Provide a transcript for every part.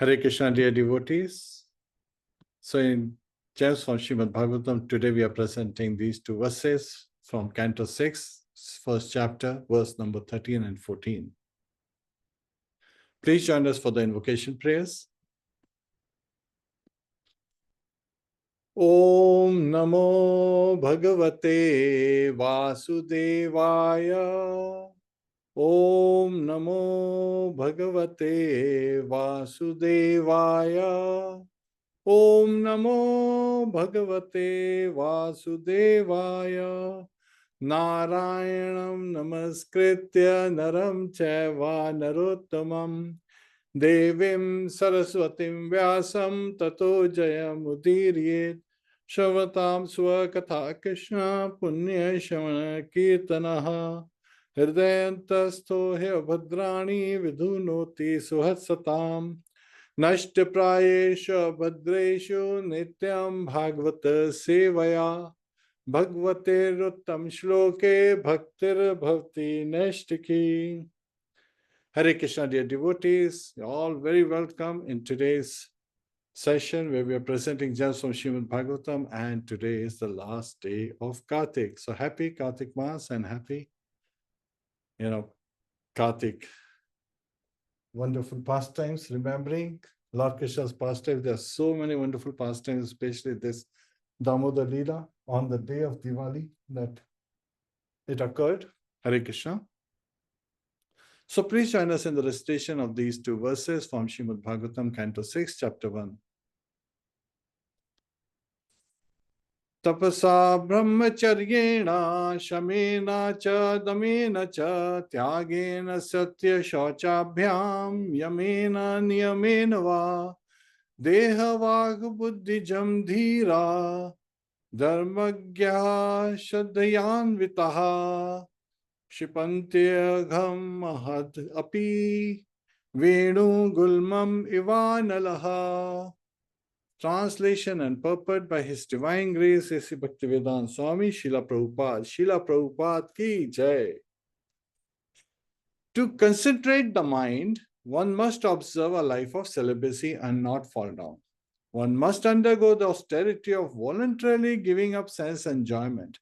Hare Krishna, dear devotees. So in Gems from Srimadbhagavatam, today we are presenting these two verses from Canto 6, first chapter, verse number 13 and 14. Please join us for the invocation prayers. Om Namo Bhagavate Vasudevaya. Om Namo Bhagavate Vasudevaya. Om Namo Bhagavate Vasudevaya. Narayanam Namaskritya Naram Chaiva Narottamam Devim Saraswatim Vyasam Tato Jayamudiryet Shavatam Swakatha Krishna Punya Shamana Kirtanaha Hridayantasto Bhadrani Vidhunoti Suhatsatam Nashtaprayesha Bhadreshu Nityam Bhagavata Sevaya Bhagavate Ruttam Shloke Bhaktir Bhavti Nashtiki. Hare Krishna, dear devotees, you're all very welcome in today's session where we are presenting gems from Srimadbhagavatam, and today is the last day of Kartik. So happy Kartik Maas and happy, Kartik. Wonderful pastimes, remembering Lord Krishna's pastimes. There are so many wonderful pastimes, especially this Damodar Leela on the day of Diwali that it occurred. Hare Krishna. So please join us in the recitation of these two verses from Srimadbhagavatam, Canto 6, Chapter 1. Tapasa brahmacharyena shamena cha damena cha tyagena satya shauchabhyam yamena niyamena va deha vag buddhijam dhira dharmagya shadhayanvitaha Shipantyagam mahad api Venu gulmam ivanalaha. Translation and purport by His Divine Grace A.C. Bhaktivedanta Swami Srila Prabhupada. Srila Prabhupada ki jai. To concentrate the mind, one must observe a life of celibacy and not fall down. One must undergo the austerity of voluntarily giving up sense enjoyment.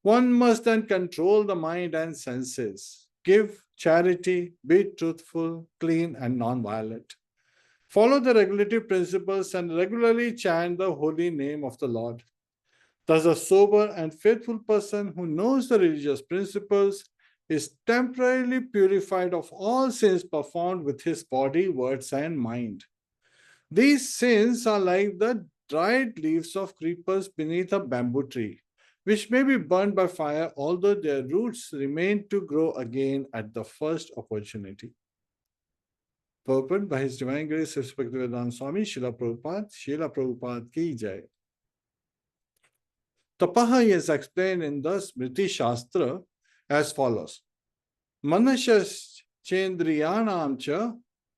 One must then control the mind and senses, give charity, be truthful, clean, and non-violent. Follow the regulative principles and regularly chant the holy name of the Lord. Thus, a sober and faithful person who knows the religious principles is temporarily purified of all sins performed with his body, words, and mind. These sins are like the dried leaves of creepers beneath a bamboo tree, which may be burned by fire, although their roots remain to grow again at the first opportunity. Purport by His Divine Grace, Respected Vedanta Swami, Srila Prabhupada ki jai. Tapaha is explained in the Smriti Shastra as follows. Manashas chendriyanam cha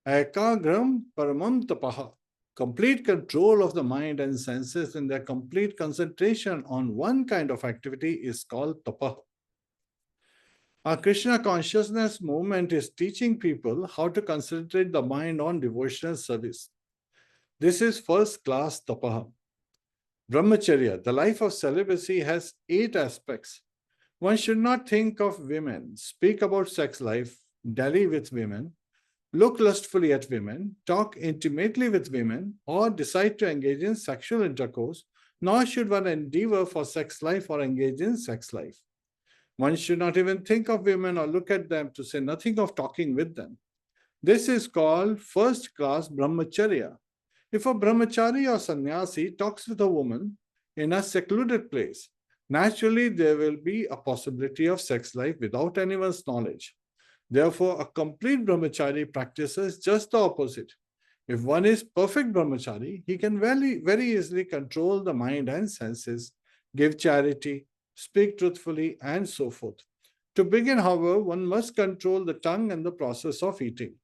ekagram paramam tapaha. Complete control of the mind and senses and their complete concentration on one kind of activity is called tapaha. Our Krishna consciousness movement is teaching people how to concentrate the mind on devotional service. This is first class tapaha. Brahmacharya, the life of celibacy, has 8 aspects. One should not think of women, speak about sex life, dally with women, look lustfully at women, talk intimately with women, or decide to engage in sexual intercourse, nor should one endeavor for sex life or engage in sex life. One should not even think of women or look at them, to say nothing of talking with them. This is called first-class brahmacharya. If a brahmachari or sannyasi talks with a woman in a secluded place, naturally there will be a possibility of sex life without anyone's knowledge. Therefore, a complete brahmachari practices just the opposite. If one is perfect brahmachari, he can very easily control the mind and senses, give charity, speak truthfully, and so forth. To begin, however, one must control the tongue and the process of eating.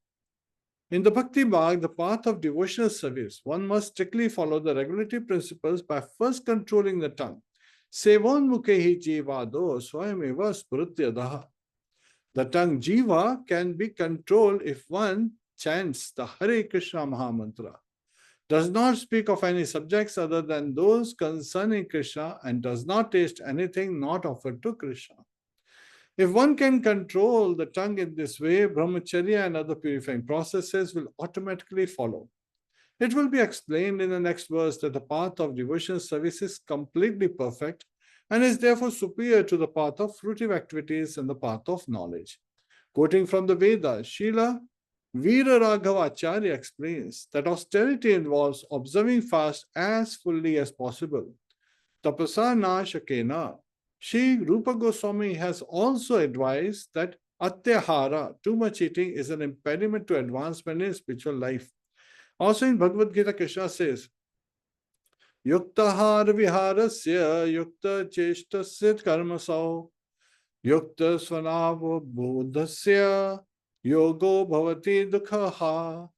In the Bhakti Marg, the path of devotional service, one must strictly follow the regulative principles by first controlling the tongue. Sevonmukhehi jivado swayameva sprutyadaha. The tongue jiva can be controlled if one chants the Hare Krishna Mahamantra, does not speak of any subjects other than those concerning Krishna, and does not taste anything not offered to Krishna. If one can control the tongue in this way, brahmacharya and other purifying processes will automatically follow. It will be explained in the next verse that the path of devotion service is completely perfect and is therefore superior to the path of fruitive activities and the path of knowledge. Quoting from the Vedas, Srila Veera Raghava Acharya explains that austerity involves observing fast as fully as possible. Tapasa na shakena. Sri Rupa Goswami has also advised that atyahara, too much eating, is an impediment to advancement in spiritual life. Also in Bhagavad Gita, Krishna says, Yuktahar viharasya yukta cheshtasya karmasau yukta svanava bodhasya yogo bhavati dukhaha.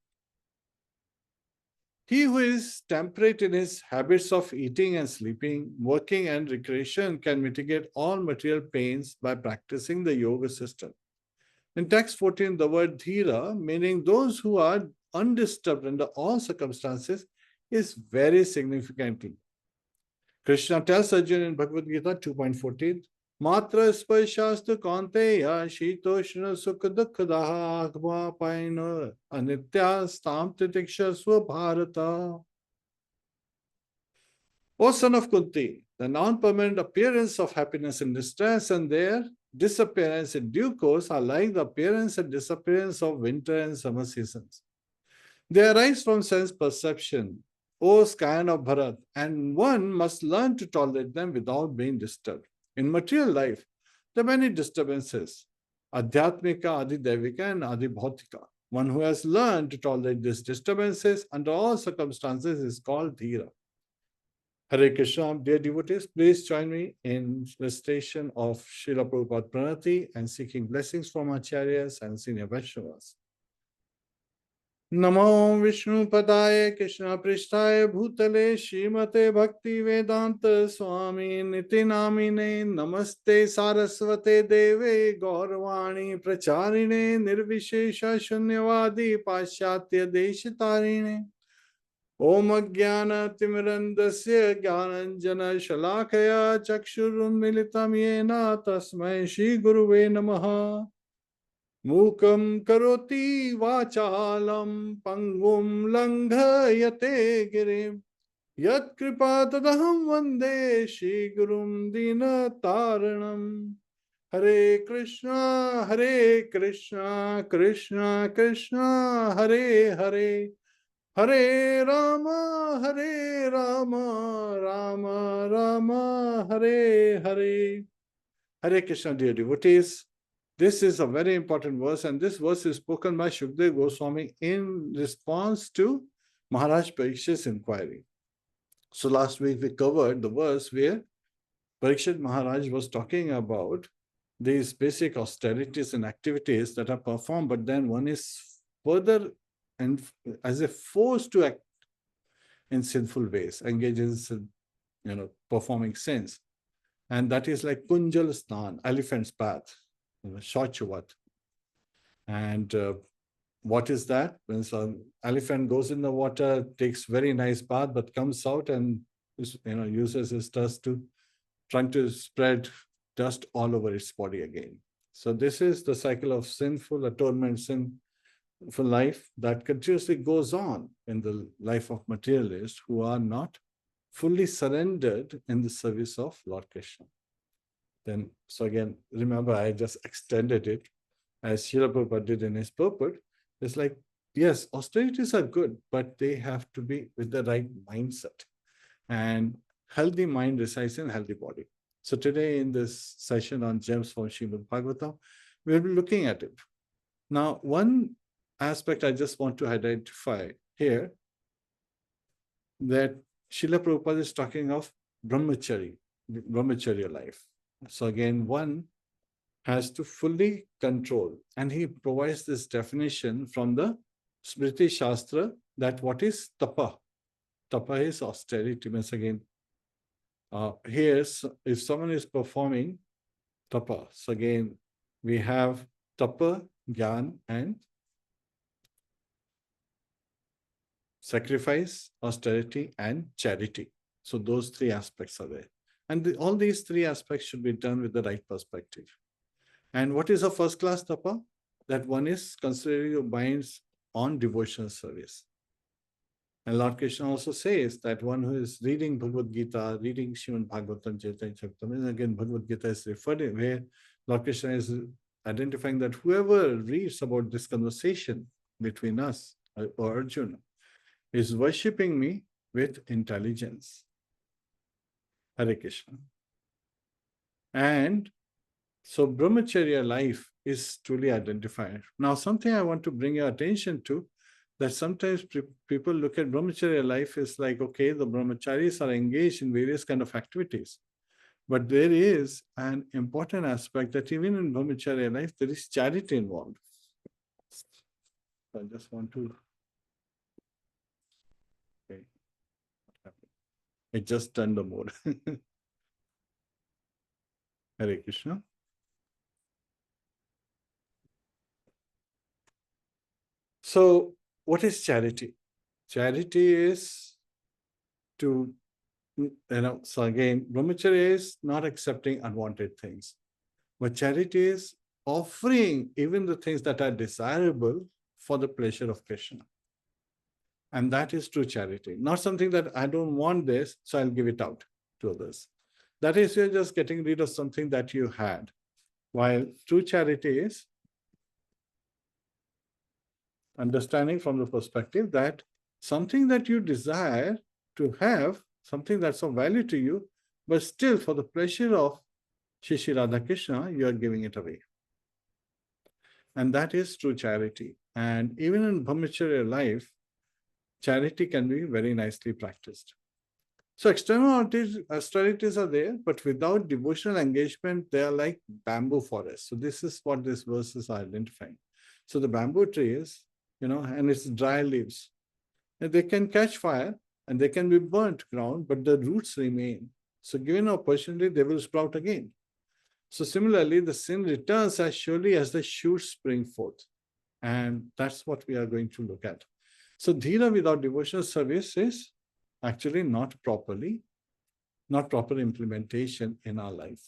He who is temperate in his habits of eating and sleeping, working and recreation can mitigate all material pains by practicing the yoga system. In text 14, the word DHIRA, meaning those who are undisturbed under all circumstances, is very significant. Krishna tells Arjuna in Bhagavad Gita 2.14, Matra sparshastu kaunteya shitoshna sukha dukkadaha aghva paina anitya stam titiksha swabharata. O son of Kunti, the non-permanent appearance of happiness and distress and their disappearance in due course are like the appearance and disappearance of winter and summer seasons. They arise from sense perception, O scion of Bharat, and one must learn to tolerate them without being disturbed. In material life, there are many disturbances, Adhyatmika, Adidevika, and Adibhautika. One who has learned to tolerate these disturbances under all circumstances is called Dhira. Hare Krishna, dear devotees, please join me in recitation of Srila Prabhupada Pranati and seeking blessings from Acharyas and senior Vaishnavas. Namo Vishnu Padaya Krishna Prishtaya Bhutale Srimate Bhakti Vedanta Swami Niti Namine Namaste Saraswate Deve Gauravani Pracharine Nirvishesha Shunyavadi Paschatya Deshitarine Om Jnana Timirandasya Jnananjana Shalakaya Chakshurunmilitam Yena Tasmai Shri Guruve Namaha Mukam karoti vachalam pangum langhayate girim yat kripa tadaham vande Shri Gurum Dina Taranam. Hare Krishna, Krishna Krishna, Hare Hare, Hare Rama, Rama Rama, Hare Hare. Hare Krishna, dear devotees. This is a very important verse, and this verse is spoken by Shukdev Goswami in response to Maharaj Parikshit's inquiry. So last week we covered the verse where Parikshit Maharaj was talking about these basic austerities and activities that are performed, but then one is further and as a force to act in sinful ways, engage in performing sins. And that is like Kunjal Snan, elephant's bath. Shauchavat. And what is that? When an elephant goes in the water, takes very nice bath, but comes out and uses his dust to trying to spread dust all over its body again. So this is the cycle of sinful atonement, sinful life that continuously goes on in the life of materialists who are not fully surrendered in the service of Lord Krishna. Then, so again, remember, I just extended it as Srila Prabhupada did in his purport. It's like, yes, austerities are good, but they have to be with the right mindset. And healthy mind resides in healthy body. So today in this session on gems from Srimadbhagavatam, we'll be looking at it. Now, one aspect I just want to identify here, that Srila Prabhupada is talking of brahmacharya life. So again, one has to fully control, and he provides this definition from the Smriti Shastra that what is tapa? Tapa is austerity. Means again, here if someone is performing tapa, so again we have tapa, gyan, and sacrifice, austerity, and charity. So those three aspects are there. And all these three aspects should be done with the right perspective. And what is a first class tapa? That one is considering your minds on devotional service. And Lord Krishna also says that one who is reading Bhagavad Gita, reading Srimadbhagavatam, Chaitanya Charitamrita, again Bhagavad Gita is referred in where Lord Krishna is identifying that whoever reads about this conversation between us or Arjuna is worshipping me with intelligence. Hare Krishna. And so brahmacharya life is truly identified. Now, something I want to bring your attention to, that sometimes people look at brahmacharya life as like, okay, the brahmacharis are engaged in various kind of activities. But there is an important aspect that even in brahmacharya life, there is charity involved. I just want to, okay, what happened? It just turned the mode. Hare Krishna. So, what is charity? Charity is to, so again, brahmacharya is not accepting unwanted things. But charity is offering even the things that are desirable for the pleasure of Krishna. And that is true charity. Not something that I don't want this, so I'll give it out to others. That is, you're just getting rid of something that you had. While true charity is understanding from the perspective that something that you desire to have, something that's of value to you, but still for the pleasure of Shri Radha Krishna, you are giving it away. And that is true charity. And even in brahmacharya life, charity can be very nicely practiced. So external austerities are there, but without devotional engagement, they are like bamboo forests. So this is what these verses are identifying. So the bamboo trees, and its dry leaves, and they can catch fire and they can be burnt ground, but the roots remain. So given an opportunity, they will sprout again. So similarly, the sin returns as surely as the shoots spring forth. And that's what we are going to look at. So dhira without devotional service is actually not proper implementation in our life.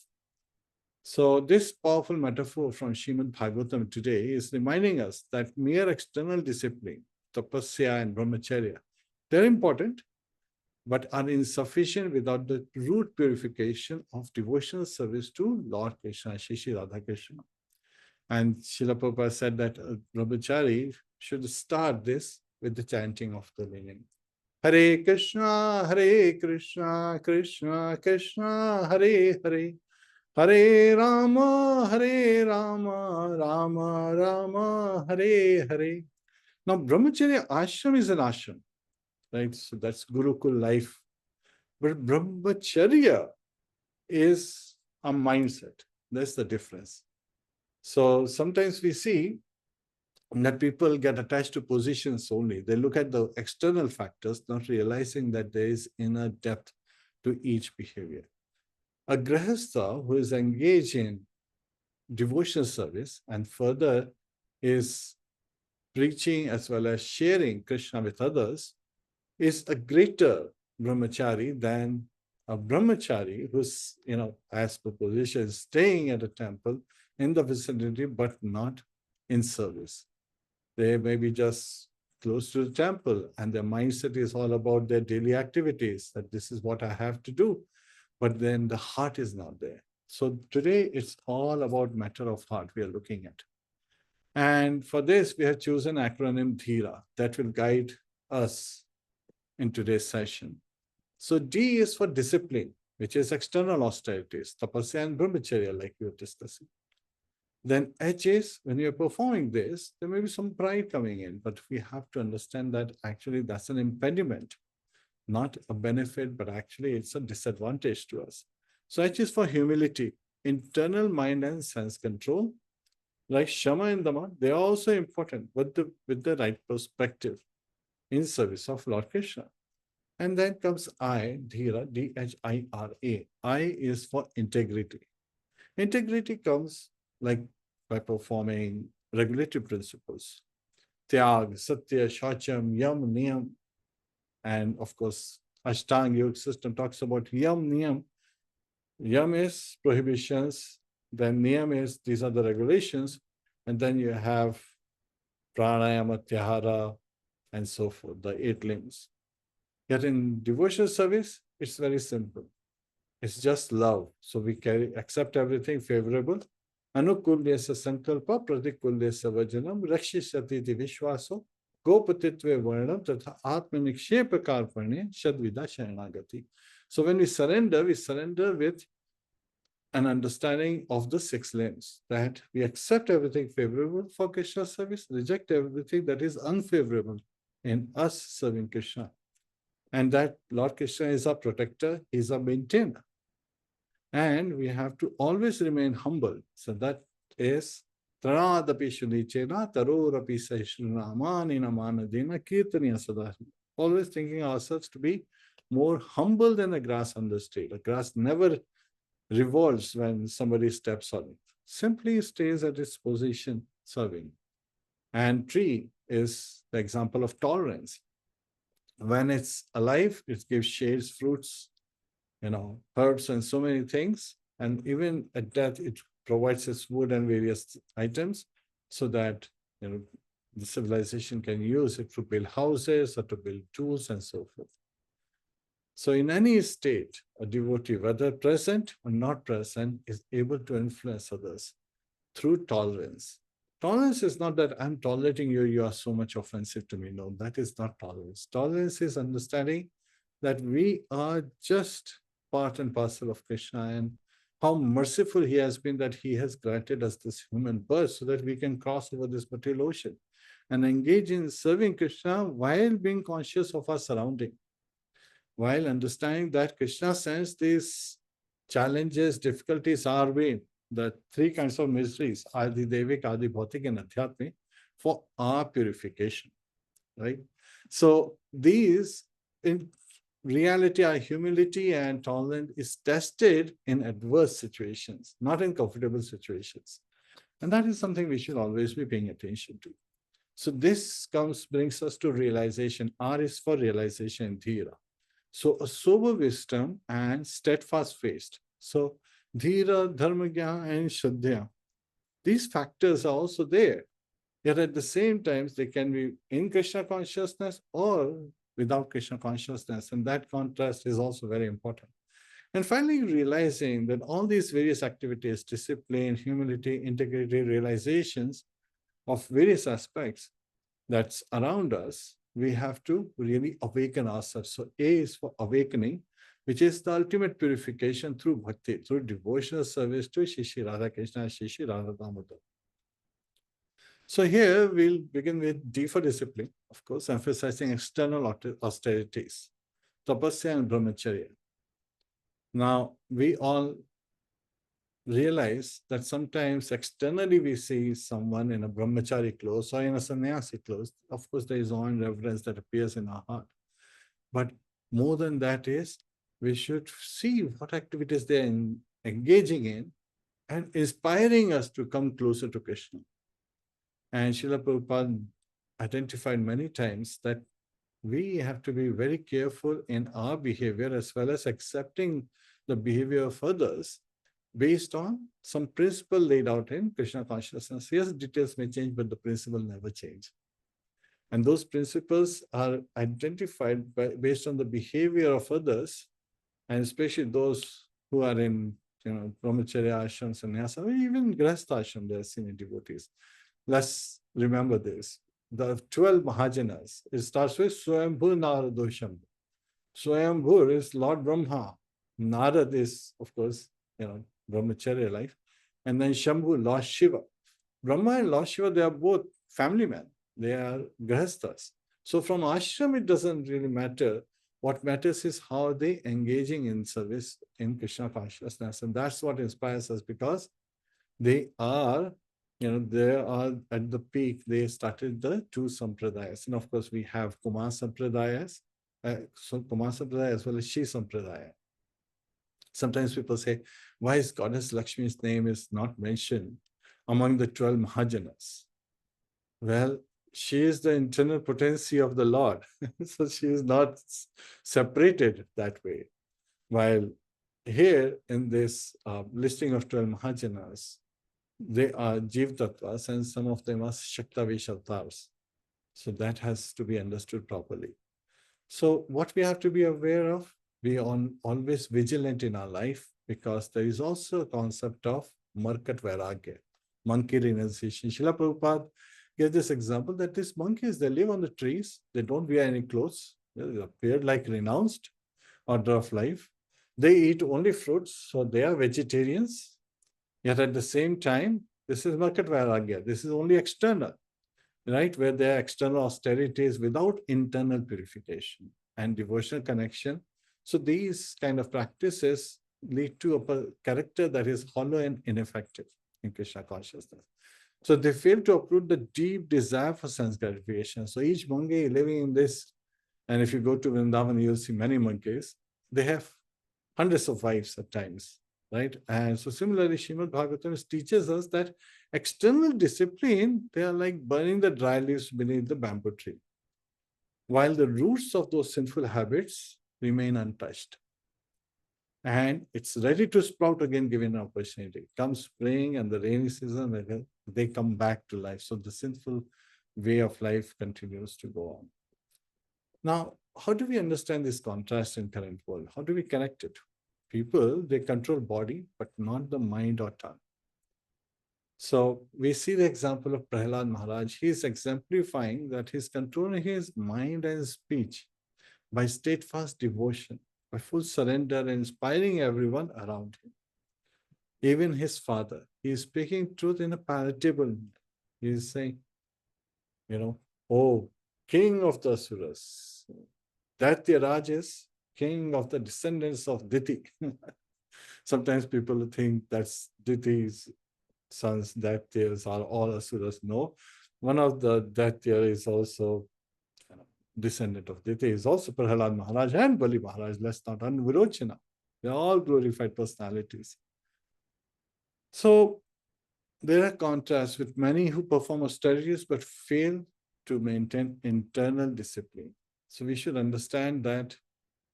So this powerful metaphor from Srimadbhagavatam today is reminding us that mere external discipline, tapasya and brahmacharya, they're important, but are insufficient without the root purification of devotional service to Lord Krishna, Shri Radha Krishna. And Srila Prabhupada said that a brahmachari should start this with the chanting of the name. Hare Krishna, Krishna Krishna, Hare Hare, Hare Rama, Rama Rama, Hare Hare. Now, brahmacharya ashram is an ashram, right? So that's Gurukul life. But brahmacharya is a mindset. That's the difference. So sometimes we see that people get attached to positions only. They look at the external factors, not realizing that there is inner depth to each behavior. A grihastha who is engaged in devotional service and further is preaching as well as sharing Krishna with others is a greater brahmachari than a brahmachari who's, as per position, staying at a temple in the vicinity but not in service. They may be just close to the temple and their mindset is all about their daily activities, that this is what I have to do. But then the heart is not there. So today it's all about matter of heart we are looking at. And for this, we have chosen acronym DHIRA that will guide us in today's session. So D is for discipline, which is external austerities, tapasya and brahmacharya, like we were discussing. Then H is, when you're performing this, there may be some pride coming in, but we have to understand that actually that's an impediment, not a benefit, but actually it's a disadvantage to us. So H is for humility, internal mind and sense control. Like Shama and Dama, they are also important with the right perspective in service of Lord Krishna. And then comes I, DHIRA, D-H-I-R-A. I is for integrity. Integrity comes like by performing regulatory principles. Tyag, Satya, Shacham, Yam, Niyam. And of course, Ashtanga Yoga system talks about yam, niyam. Yam is prohibitions, then niyam is, these are the regulations, and then you have pranayama, tyahara, and so forth, the 8 limbs. Yet in devotional service, it's very simple. It's just love. So we accept everything favorable. Anukulyasa sankalpa pratikulyasa vajanam rakshishati vishwaso gopatitve varnam tatha atmanikshepa karpane shadvida sharanagati. So when we surrender with an understanding of the 6 limbs, that we accept everything favorable for Krishna service, reject everything that is unfavorable in us serving Krishna. And that Lord Krishna is our protector, he is our maintainer. And we have to always remain humble. So that is Tranadapi Shudichena, Tarorapi Saishrunamanina Manadina Kirtaniya Sadha. Always thinking ourselves to be more humble than the grass on the street. The grass never revolts when somebody steps on it. Simply stays at its position serving. And tree is the example of tolerance. When it's alive, it gives shades, fruits, herbs and so many things. And even at death, it provides us wood and various items so that the civilization can use it to build houses or to build tools and so forth. So in any state, a devotee, whether present or not present, is able to influence others through tolerance. Tolerance is not that I'm tolerating you, you are so much offensive to me. No, that is not tolerance. Tolerance is understanding that we are just part and parcel of Krishna, and how merciful he has been that he has granted us this human birth so that we can cross over this material ocean and engage in serving Krishna while being conscious of our surrounding, while understanding that Krishna sends these challenges, difficulties our way, the 3 kinds of miseries, Adi Devik, Adi Bhautik, and Adhyatmic, for our purification, right? So these, in reality, our humility and tolerance is tested in adverse situations, not in comfortable situations. And that is something we should always be paying attention to. So this brings us to realization. R is for realization, dhira. So a sober wisdom and steadfast faith. So dhira, dharmagya, and shraddha. These factors are also there. Yet at the same time, they can be in Krishna consciousness or without Krishna consciousness. And that contrast is also very important. And finally, realizing that all these various activities, discipline, humility, integrity, realizations of various aspects that's around us, we have to really awaken ourselves. So A is for awakening, which is the ultimate purification through bhakti, through devotional service to Shishi Radha Krishna and Shishi Radha Damodar. So here we'll begin with D for discipline, of course, emphasizing external austerities, tapasya and brahmacharya. Now, we all realize that sometimes externally we see someone in a brahmachari clothes or in a sannyasi clothes. Of course, there is awe and reverence that appears in our heart. But more than that is, we should see what activities they are engaging in and inspiring us to come closer to Krishna. And Srila Prabhupada identified many times that we have to be very careful in our behavior as well as accepting the behavior of others based on some principle laid out in Krishna consciousness. Yes, details may change, but the principle never change. And those principles are identified based on the behavior of others, and especially those who are in brahmacharya ashram, sannyasa, or even grihastha ashram, there are senior devotees. Let's remember this. The 12 Mahajanas, it starts with Swayambhu Narado Shambhu. Swayambhu is Lord Brahma. Narad is, of course, brahmacharya life. And then Shambhu, Lord Shiva. Brahma and Lord Shiva, they are both family men. They are grihasthas. So from ashram, it doesn't really matter. What matters is how they engaging in service in Krishna consciousness. And that's what inspires us, because they are they are at the peak. They started the 2 sampradayas. And of course, we have Kumar sampradayas, Kumar sampradaya as well as Shri sampradaya. Sometimes people say, why is Goddess Lakshmi's name is not mentioned among the 12 Mahajanas? Well, she is the internal potency of the Lord. So she is not separated that way. While here in this listing of 12 Mahajanas, they are Jiva Tattvas and some of them are Shaktavish avatars. So that has to be understood properly. So what we have to be aware of, we are always vigilant in our life, because there is also a concept of Markat Vairagya, monkey renunciation. Srila Prabhupada gave this example that these monkeys, they live on the trees, they don't wear any clothes, they appear like renounced order of life. They eat only fruits, so they are vegetarians. Yet at the same time, this is Markat Vairagya. This is only external, right? Where there are external austerities without internal purification and devotional connection. So these kind of practices lead to a character that is hollow and ineffective in Krishna consciousness. So they fail to uproot the deep desire for sense gratification. So each monkey living in this, and if you go to Vrindavan, you'll see many monkeys, they have hundreds of wives at times, right? And so similarly, Srimadbhagavatam teaches us that external discipline, they are like burning the dry leaves beneath the bamboo tree, while the roots of those sinful habits remain untouched. And it's ready to sprout again given an opportunity. Comes spring and the rainy season, they come back to life. So the sinful way of life continues to go on. Now, how do we understand this contrast in current world? How do we connect it? People, they control body, but not the mind or tongue. So we see the example of Prahlad Maharaj. He is exemplifying that he's controlling his mind and speech by steadfast devotion, by full surrender, and inspiring everyone around him. Even his father, he is speaking truth in a palatable manner. He is saying, oh, king of the Asuras, Daitya is king of the descendants of Diti. Sometimes people think that's Diti's sons, Daityas are all Asuras. No, one of the Daitya is also descendant of Diti, is also Prahlad Maharaj and Bali Maharaj. Let's not unvirochana. They're all glorified personalities. So there are contrasts with many who perform austerities but fail to maintain internal discipline. So we should understand that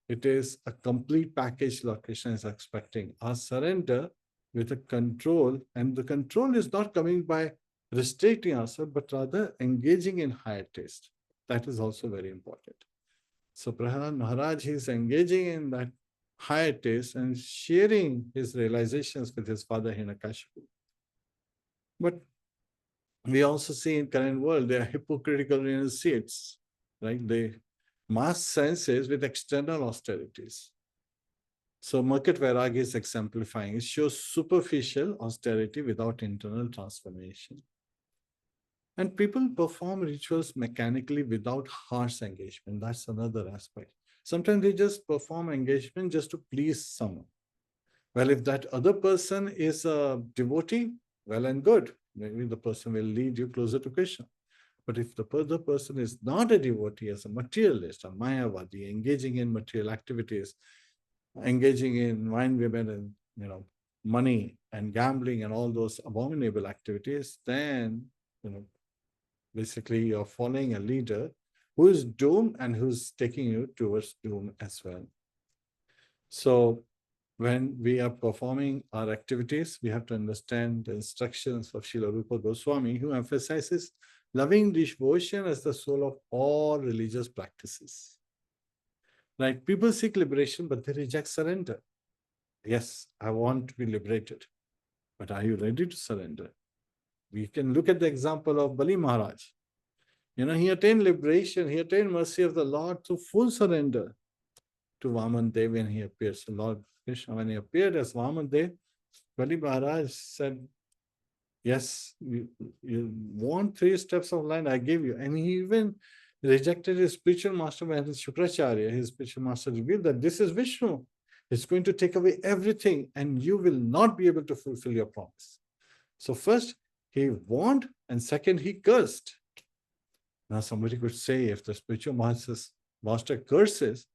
it is a complete package Lord Krishna is expecting. Our surrender with a control, and the control is not coming by restricting ourselves, but rather engaging in higher taste. That is also very important. So Prahlad Maharaj, he is engaging in that higher taste and sharing his realizations with his father Hiranyakashipu. But we also see in current world, they are hypocritical renunciates, right? They mask senses with external austerities. So Markat Vairagya is exemplifying. It shows superficial austerity without internal transformation. And people perform rituals mechanically without harsh engagement. That's another aspect. Sometimes they just perform engagement just to please someone. Well, if that other person is a devotee, well and good. Maybe the person will lead you closer to Krishna. But if the other person is not a devotee, as a materialist, a mayavadi, engaging in material activities, engaging in wine, women, and money and gambling and all those abominable activities, then basically you're following a leader who is doomed and who's taking you towards doom as well. So when we are performing our activities, we have to understand the instructions of Srila Rupa Goswami, who emphasizes loving devotion as the soul of all religious practices. Right? People seek liberation, but they reject surrender. Yes, I want to be liberated, but are you ready to surrender? We can look at the example of Bali Maharaj. He attained liberation, he attained mercy of the Lord through full surrender to Vaman Dev when he appeared. So Lord Krishna, when he appeared as Vaman Dev, Bali Maharaj said, yes, you want 3 steps of line, I give you. And he even rejected his spiritual master when Shukracharya, his spiritual master, revealed that this is Vishnu. It's going to take away everything and you will not be able to fulfill your promise. So first, he warned, and second, he cursed. Now somebody could say, if the spiritual master curses,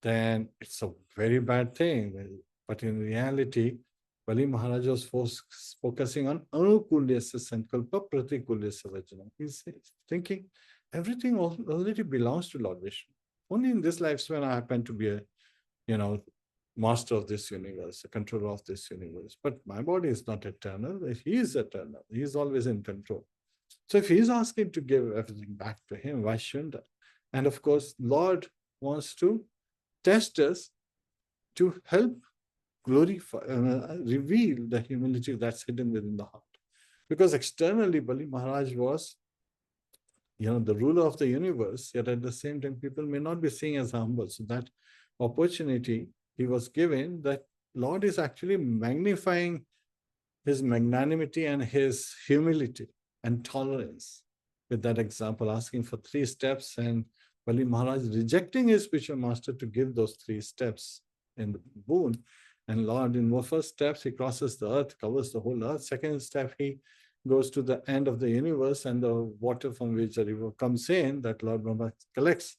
then it's a very bad thing. But in reality, Bali Maharaj was focusing on anukulyasya sankalpa pratikulyasya vajana. He's thinking everything already belongs to Lord Vishnu. Only in this lifespan I happen to be a, master of this universe, a controller of this universe. But my body is not eternal. He is eternal. He is always in control. So if he's asking to give everything back to him, why shouldn't I? And of course, Lord wants to test us to help glorify, reveal the humility that's hidden within the heart. Because externally, Bali Maharaj was, the ruler of the universe, yet at the same time, people may not be seeing as humble. So that opportunity he was given, that Lord is actually magnifying his magnanimity and his humility and tolerance. With that example, asking for 3 steps and Bali Maharaj rejecting his spiritual master to give those 3 steps in the boon. And Lord, in the first steps, he crosses the earth, covers the whole earth. Second step, he goes to the end of the universe, and the water from which the river comes in, that Lord Brahma collects.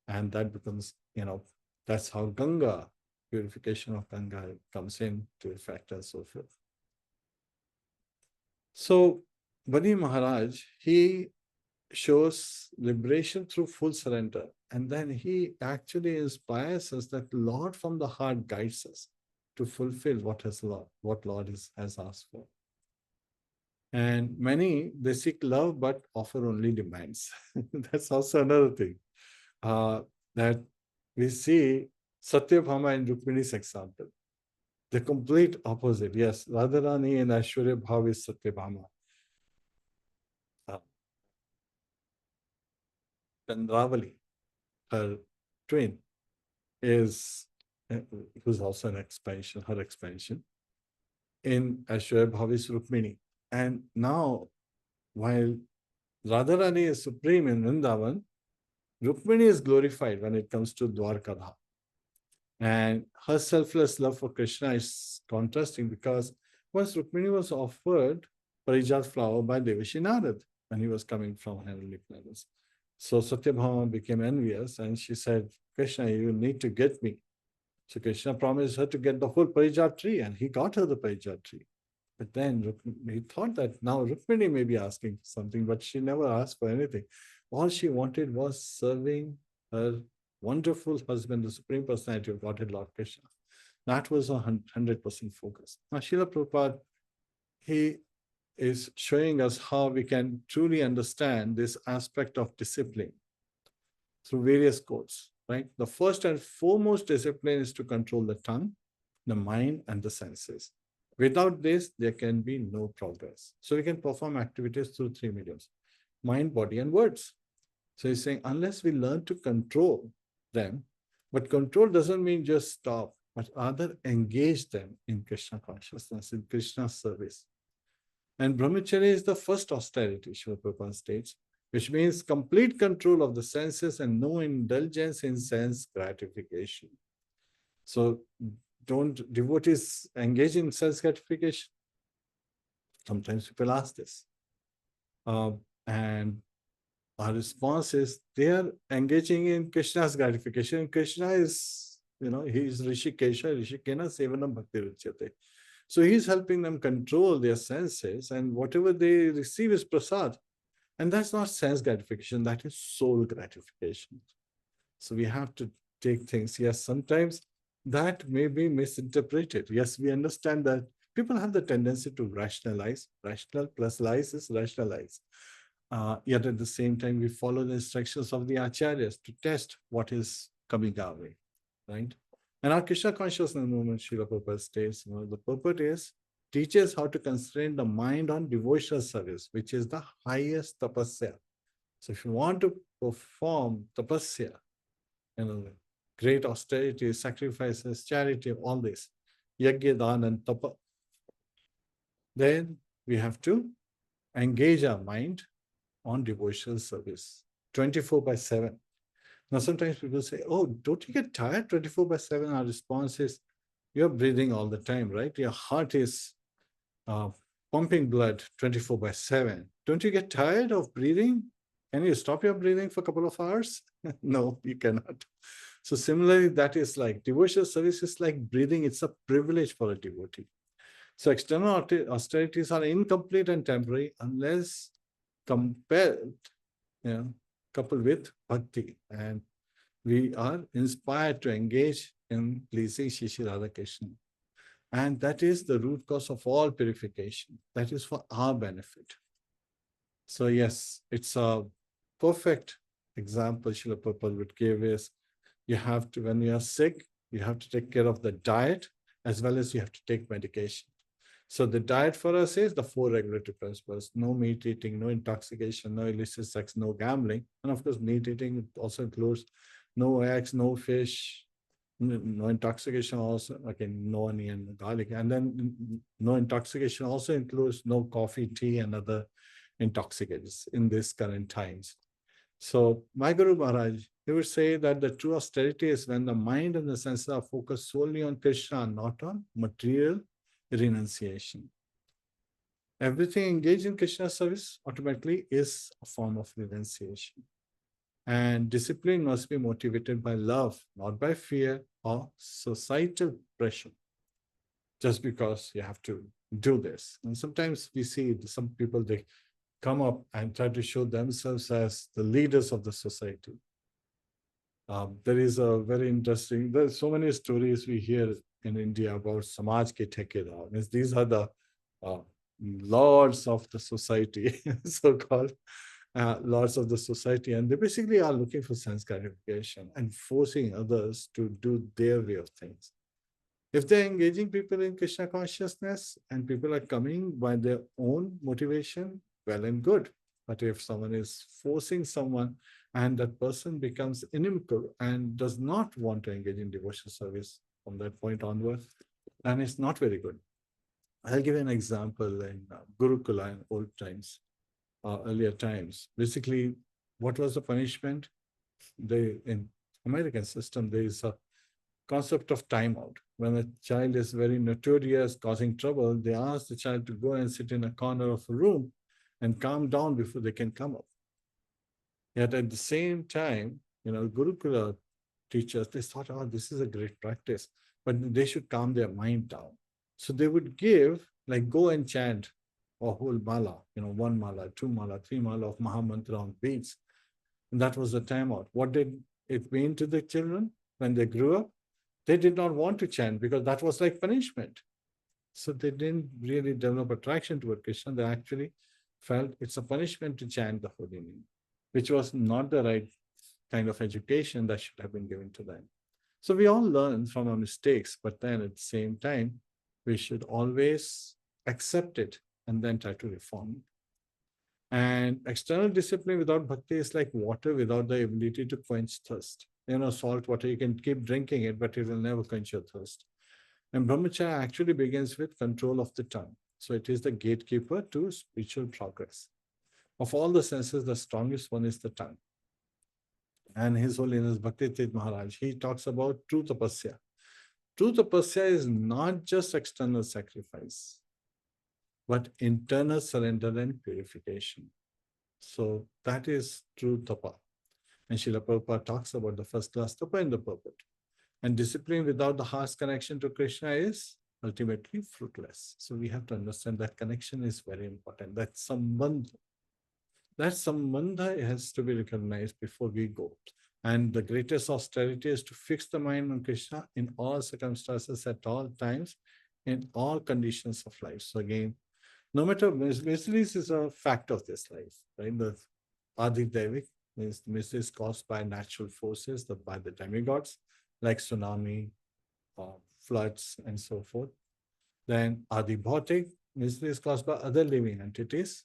And that becomes, that's how Ganga, purification of Ganga, comes in to effect and so forth. So, Bali Maharaj, he shows liberation through full surrender. And then he actually inspires us that Lord from the heart guides us to fulfill what Lord has asked for. And many, they seek love but offer only demands. That's also another thing that we see Satyabhama and Rukmini's example. The complete opposite. Yes, Radharani and Aishwarya Bhav is Satyabhama. Chandravali, her twin, who's also an expansion, her expansion. In Aishwarya Bhav is Rukmini. And now, while Radharani is supreme in Vrindavan, Rukmini is glorified when it comes to Dwarkadha. And her selfless love for Krishna is contrasting, because once Rukmini was offered Parijat flower by Devashi Narad when he was coming from heavenly planets. So Satyabhama became envious and she said, Krishna, you need to get me. So Krishna promised her to get the whole Parijat tree, and he got her the Parijat tree. But then he thought that now Rukmini may be asking for something, but she never asked for anything. All she wanted was serving her wonderful husband, the Supreme Personality of Godhead, Lord Krishna. That was 100% focus. Now, Srila Prabhupada, he is showing us how we can truly understand this aspect of discipline through various codes, right? The first and foremost discipline is to control the tongue, the mind, and the senses. Without this, there can be no progress. So we can perform activities through 3 mediums: mind, body, and words. So he's saying, unless we learn to control them, but control doesn't mean just stop, but rather engage them in Krishna consciousness, in Krishna's service. And brahmacharya is the first austerity, Srila Prabhupada states, which means complete control of the senses and no indulgence in sense gratification. So don't devotees engage in sense gratification? Sometimes people ask this. And our response is they are engaging in Krishna's gratification. Krishna is, he is Rishikesha, Rishikena Sevanam Bhakti Ruchyate. So he's helping them control their senses, and whatever they receive is prasad. And that's not sense gratification, that is soul gratification. So we have to take things, yes, sometimes that may be misinterpreted. Yes, we understand that people have the tendency to rationalize. Rational plus lies is rationalize. Yet at the same time, we follow the instructions of the acharyas to test what is coming our way, right? And our Krishna consciousness movement, Srila Prabhupada states, the purpose is teaches how to constrain the mind on devotional service, which is the highest tapasya. So if you want to perform tapasya, great austerity, sacrifices, charity, all this, yajna, dana, and tapa, then we have to engage our mind on devotional service 24/7. Now, sometimes people say, oh, don't you get tired 24/7? Our response is, you're breathing all the time, right? Your heart is pumping blood 24/7. Don't you get tired of breathing? Can you stop your breathing for a couple of hours? No, you cannot. So similarly, that is like devotional service is like breathing. It's a privilege for a devotee. So external austerities are incomplete and temporary unless compared, coupled with bhakti. And we are inspired to engage in pleasing Shri Radha Krishna. And that is the root cause of all purification. That is for our benefit. So yes, it's a perfect example Srila Prabhupada would give is you have to, when you are sick, you have to take care of the diet as well as you have to take medication. So the diet for us is the 4 regulatory principles: no meat eating, no intoxication, no illicit sex, no gambling. And of course, meat eating also includes no eggs, no fish, no intoxication also, no onion, garlic. And then no intoxication also includes no coffee, tea, and other intoxicants in these current times. So my Guru Maharaj, he would say that the true austerity is when the mind and the senses are focused solely on Krishna, not on material renunciation. Everything engaged in Krishna service automatically is a form of renunciation. And discipline must be motivated by love, not by fear or societal pressure. Just because you have to do this. And sometimes we see some people, they come up and try to show themselves as the leaders of the society. There is a very interesting, there's so many stories we hear in India about Samaj ke Thekedar. Means these are the lords of the society, so-called lords of the society. And they basically are looking for sense gratification and forcing others to do their way of things. If they're engaging people in Krishna consciousness and people are coming by their own motivation, well and good. But if someone is forcing someone and that person becomes inimical and does not want to engage in devotional service from that point onwards, then it's not very good. I'll give you an example in Gurukula in old times, earlier times. Basically, what was the punishment? In American system, there is a concept of timeout. When a child is very notorious, causing trouble, they ask the child to go and sit in a corner of a room and calm down before they can come up. Yet at the same time, Gurukula teachers, they thought, oh, this is a great practice, but they should calm their mind down. So they would give, like, go and chant a whole mala, 1 mala, 2 mala, 3 mala of Mahamantra on beats. And that was the timeout. What did it mean to the children when they grew up? They did not want to chant because that was like punishment. So they didn't really develop attraction toward Krishna. They actually felt it's a punishment to chant the holy name, which was not the right kind of education that should have been given to them. So we all learn from our mistakes, but then at the same time, we should always accept it and then try to reform it. And external discipline without bhakti is like water without the ability to quench thirst. Salt water, you can keep drinking it, but it will never quench your thirst. And brahmacharya actually begins with control of the tongue. So it is the gatekeeper to spiritual progress. Of all the senses, the strongest one is the tongue. And His Holiness Bhakti Tirth Maharaj, he talks about true tapasya. True tapasya is not just external sacrifice, but internal surrender and purification. So that is true tapa. And Srila Prabhupada talks about the first class tapa in the purport. And discipline without the heart's connection to Krishna is ultimately fruitless. So we have to understand that connection is very important. That sambandha has to be recognized before we go. And the greatest austerity is to fix the mind on Krishna in all circumstances, at all times, in all conditions of life. So again, no matter, miseries is a fact of this life, right? The Adi Devik means miseries caused by natural forces, by the demigods, like tsunami, floods, and so forth. Then Adi Bhautik, misery is caused by other living entities,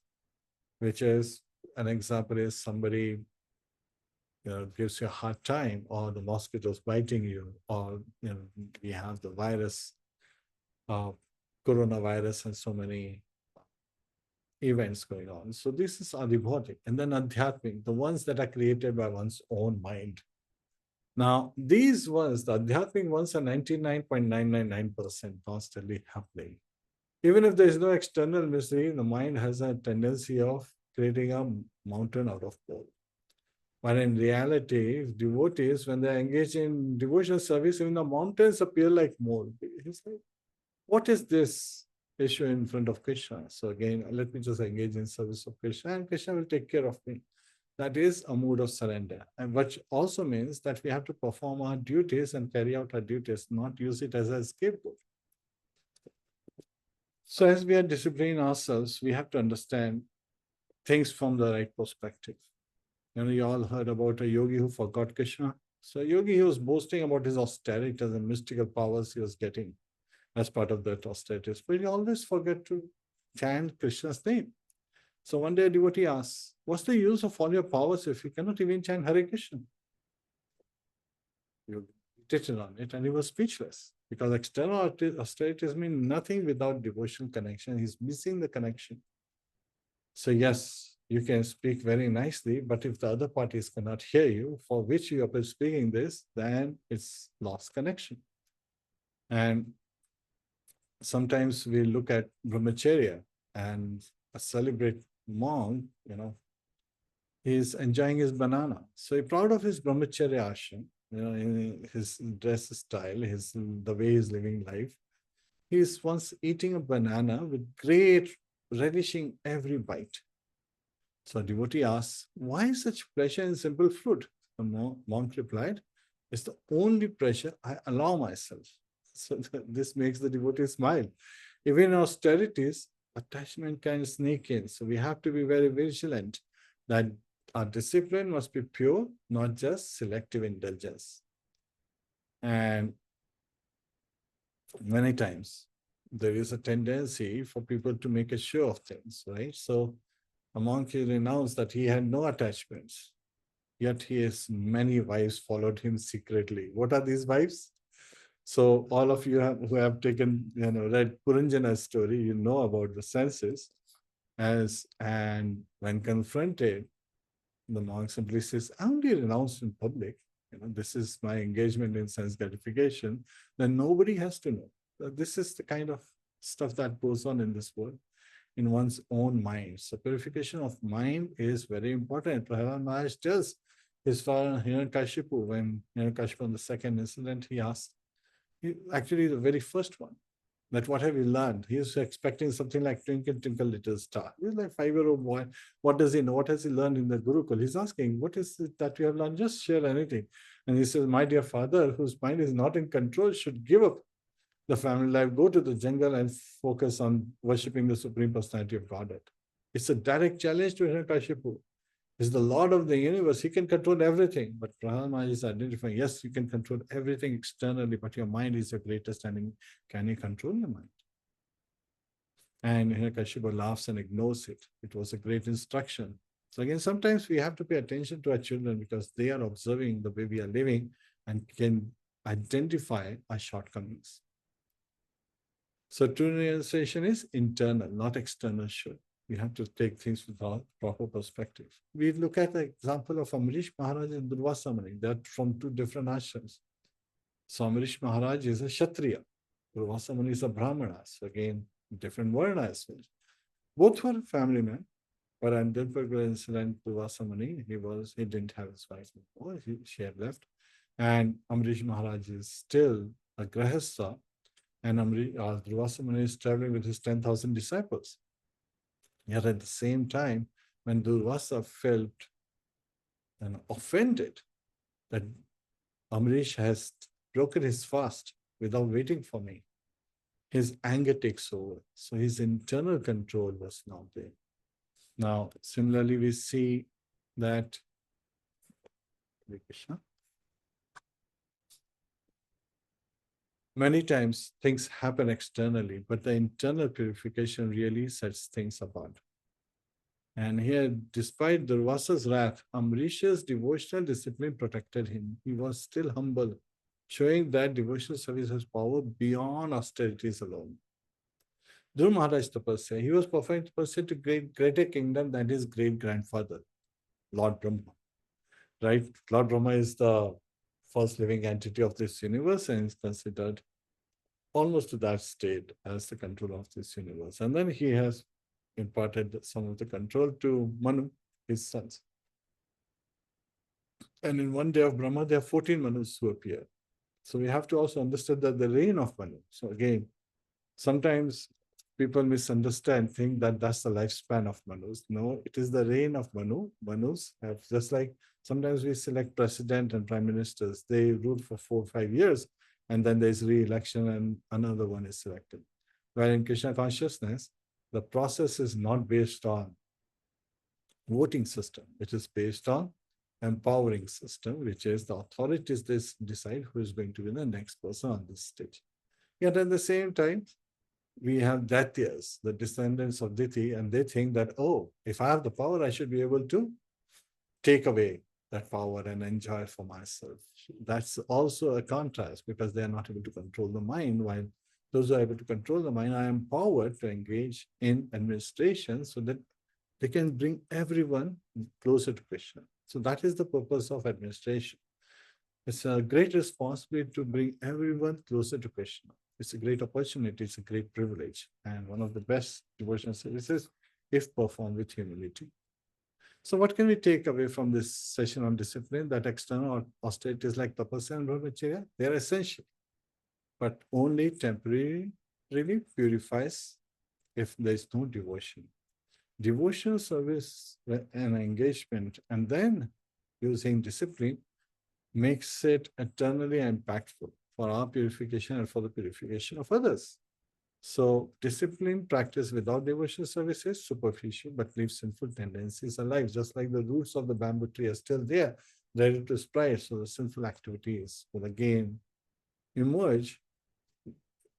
which is, an example is somebody gives you a hard time, or the mosquitoes biting you, or we have the virus, coronavirus, and so many events going on. So this is adibhotic. And then adhyatmic, the ones that are created by one's own mind. Now, these ones, the adhyatmic ones, are 99.999% constantly happening. Even if there is no external misery, the mind has a tendency of creating a mountain out of coal. But in reality, devotees, when they engage in devotional service, even the mountains appear like mold. It's like, what is this? issue in front of Krishna. So again, let me just engage in service of Krishna, and Krishna will take care of me. That is a mood of surrender. And which also means that we have to perform our duties and carry out our duties, not use it as a scapegoat. So as we are disciplining ourselves, we have to understand things from the right perspective. You all heard about a yogi who forgot Krishna. So a yogi, he was boasting about his austerities and mystical powers he was getting as part of that austerities, but he always forget to chant Krishna's name. So one day a devotee asks, what's the use of all your powers if you cannot even chant Hare Krishna? You meditated on it and he was speechless, because external austerities mean nothing without devotional connection. He's missing the connection. So yes, you can speak very nicely, but if the other parties cannot hear you, for which you are speaking this, then it's lost connection. And sometimes we look at brahmacharya, and a celebrate monk, he's enjoying his banana. So he's proud of his brahmacharya ashram, in his dress style, the way he's living life. He's once eating a banana with great relishing every bite. So a devotee asks, why such pleasure in simple fruit? The monk replied, it's the only pleasure I allow myself. So this makes the devotee smile. Even in austerities, attachment can sneak in. So we have to be very vigilant that our discipline must be pure, not just selective indulgence. And many times there is a tendency for people to make a show of things, right? So a monk renounced that he had no attachments, yet his many wives followed him secretly. What are these wives? So all of you who have taken, read Puranjana's story, you know about the senses. And when confronted, the monk simply says, I only renounced in public. This is my engagement in sense gratification. Then nobody has to know. This is the kind of stuff that goes on in this world, in one's own mind. So purification of mind is very important. Prahlad Maharaj tells his father Hiranyakashipu, when Hiranyakashipu on the second incident, he asked, actually the very first one, that what have you learned? He was expecting something like twinkle, twinkle, little star. He's like 5-year-old boy. What does he know? What has he learned in the Gurukul? He's asking, what is it that you have learned? Just share anything. And he says, my dear father, whose mind is not in control, should give up the family life, go to the jungle and focus on worshipping the Supreme Personality of Godhead. It's a direct challenge to Hiranyakashipu. He's the Lord of the universe. He can control everything. But Prahlad Maharaj is identifying, yes, you can control everything externally, but your mind is your greatest enemy. Can you control your mind? And Hiranyakashipu laughs and ignores it. It was a great instruction. So again, sometimes we have to pay attention to our children, because they are observing the way we are living and can identify our shortcomings. So true realization is internal, not external should. We have to take things with our proper perspective. We look at the example of Amrish Maharaj and Durvasa Muni. They're from two different ashrams. So Amrish Maharaj is a Kshatriya. Durvasa Muni is a Brahmana. So again, different varna as well. Both were family men, but in that particular incident, Durvasa Muni, he didn't have his wife before. She had left. And Amrish Maharaj is still a Grahastha, and Durvasa Muni is traveling with his 10,000 disciples. Yet at the same time, when Durvasa felt offended that Amrish has broken his fast without waiting for me, his anger takes over. So his internal control was not there. Now, similarly, we see that many times things happen externally, but the internal purification really sets things apart. And here, despite Durvasa's wrath, Amrish's devotional discipline protected him. He was still humble, showing that devotional service has power beyond austerities alone. Dhruv Maharaj Tapasya, he was performing tapasya to greater kingdom than his great-grandfather, Lord Brahma. Right? Lord Brahma is the first living entity of this universe and is considered almost to that state as the control of this universe. And then he has imparted some of the control to Manu, his sons. And in one day of Brahma, there are 14 Manus who appear. So we have to also understand that the reign of Manu. So again, sometimes people misunderstand, think that that's the lifespan of Manus. No, it is the reign of Manu. Manus have, just like sometimes we select president and prime ministers, they rule for 4 or 5 years, and then there's re-election and another one is selected. While in Krishna consciousness, the process is not based on voting system. It is based on empowering system, which is the authorities decide who is going to be the next person on this stage. Yet at the same time, we have Daityas, the descendants of Diti, and they think that, oh, if I have the power, I should be able to take away that power and enjoy it for myself. That's also a contrast because they are not able to control the mind, while those who are able to control the mind are empowered to engage in administration so that they can bring everyone closer to Krishna. So that is the purpose of administration. It's a great responsibility to bring everyone closer to Krishna. It's a great opportunity, it's a great privilege, and one of the best devotional services if performed with humility. So what can we take away from this session on discipline? That external austerities like tapasya and brahmacharya, they are essential, but only temporarily purifies if there is no devotion. Devotional service and engagement, and then using discipline makes it eternally impactful for our purification and for the purification of others. So discipline practice without devotional service is superficial, but leaves sinful tendencies alive, just like the roots of the bamboo tree are still there, ready to sprout. So the sinful activities will again emerge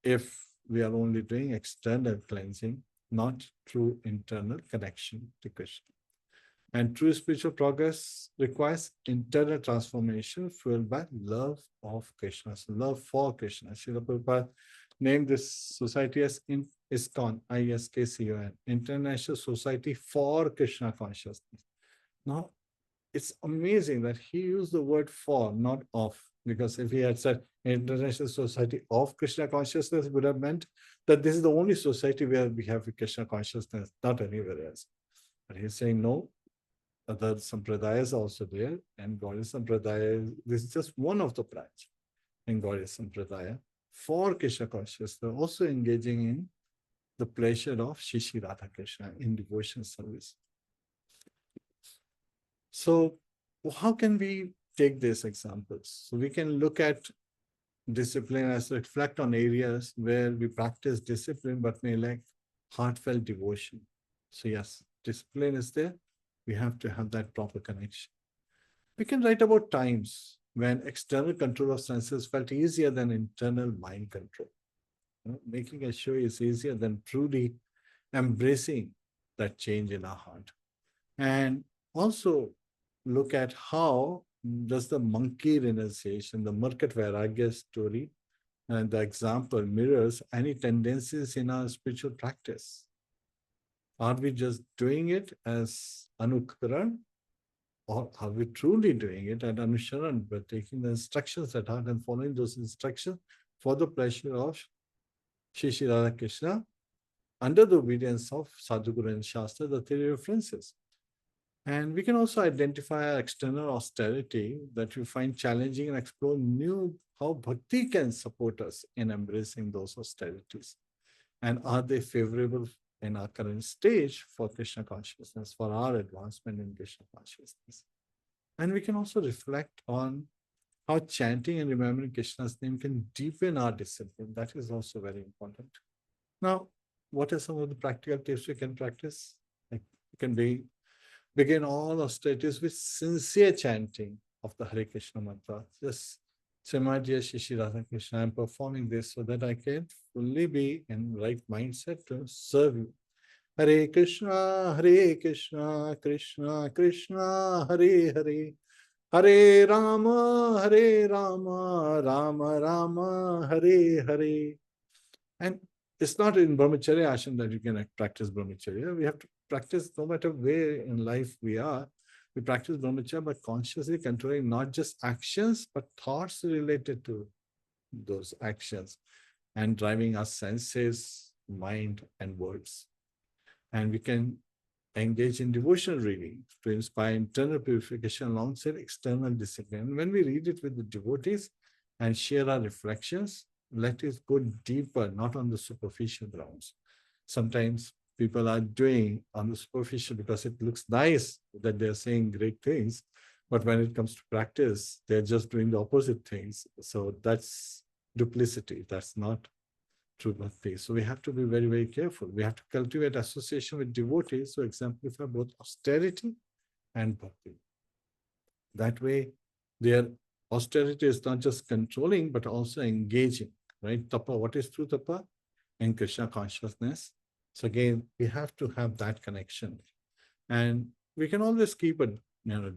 if we are only doing external cleansing, not through internal connection to Krishna. And true spiritual progress requires internal transformation fueled by love of Krishna, so love for Krishna. Srila Prabhupada named this society as ISKCON, ISKCON, International Society for Krishna Consciousness. Now, it's amazing that he used the word for, not of, because if he had said International Society of Krishna Consciousness, it would have meant that this is the only society where we have Krishna consciousness, not anywhere else. But he's saying no, other sampradayas are also there, and Gaudiya Sampradaya, this is just one of the branch in Gaudiya Sampradaya for Krishna consciousness, also engaging in the pleasure of Shri Radha Krishna in devotion service. So how can we take these examples? So we can look at discipline as reflect on areas where we practice discipline but may lack heartfelt devotion. So yes, discipline is there. We have to have that proper connection. We can write about times when external control of senses felt easier than internal mind control. Making a show is easier than truly embracing that change in our heart. And also look at how does the monkey renunciation, the Murkat Vairagya story, and the example mirrors any tendencies in our spiritual practice. Are we just doing it as Anukaran, or are we truly doing it at Anusharan, but taking the instructions at heart and following those instructions for the pleasure of Shri Radha Krishna under the obedience of Sadhguru and Shastra, the three references? And we can also identify external austerity that we find challenging and explore how bhakti can support us in embracing those austerities. And are they favorable in our current stage for Krishna consciousness, for our advancement in Krishna consciousness? And we can also reflect on how chanting and remembering Krishna's name can deepen our discipline. That is also very important. Now, what are some of the practical tips we can practice? Like, we can begin all austerities with sincere chanting of the Hare Krishna mantra. Just Srimadbhagavatam Shri Radha Krishna, I'm performing this so that I can fully be in right mindset to serve you. Hare Krishna, Krishna Krishna, Hare Hare, Hare Rama, Rama Rama, Hare Hare. And it's not in brahmacharya ashram that you can practice brahmacharya. We have to practice no matter where in life we are. We practice brahmacharya by consciously controlling not just actions, but thoughts related to those actions and driving our senses, mind, and words. And we can engage in devotional reading to inspire internal purification alongside external discipline. When we read it with the devotees and share our reflections, let it go deeper, not on the superficial grounds. sometimes people are doing on the superficial because it looks nice that they're saying great things. But when it comes to practice, they're just doing the opposite things. So that's duplicity. That's not true bhakti. So we have to be very, very careful. We have to cultivate association with devotees who exemplify both austerity and bhakti. That way, their austerity is not just controlling, but also engaging, right? Tapa, what is true tapa? In Krishna consciousness. So again, we have to have that connection. And we can always keep a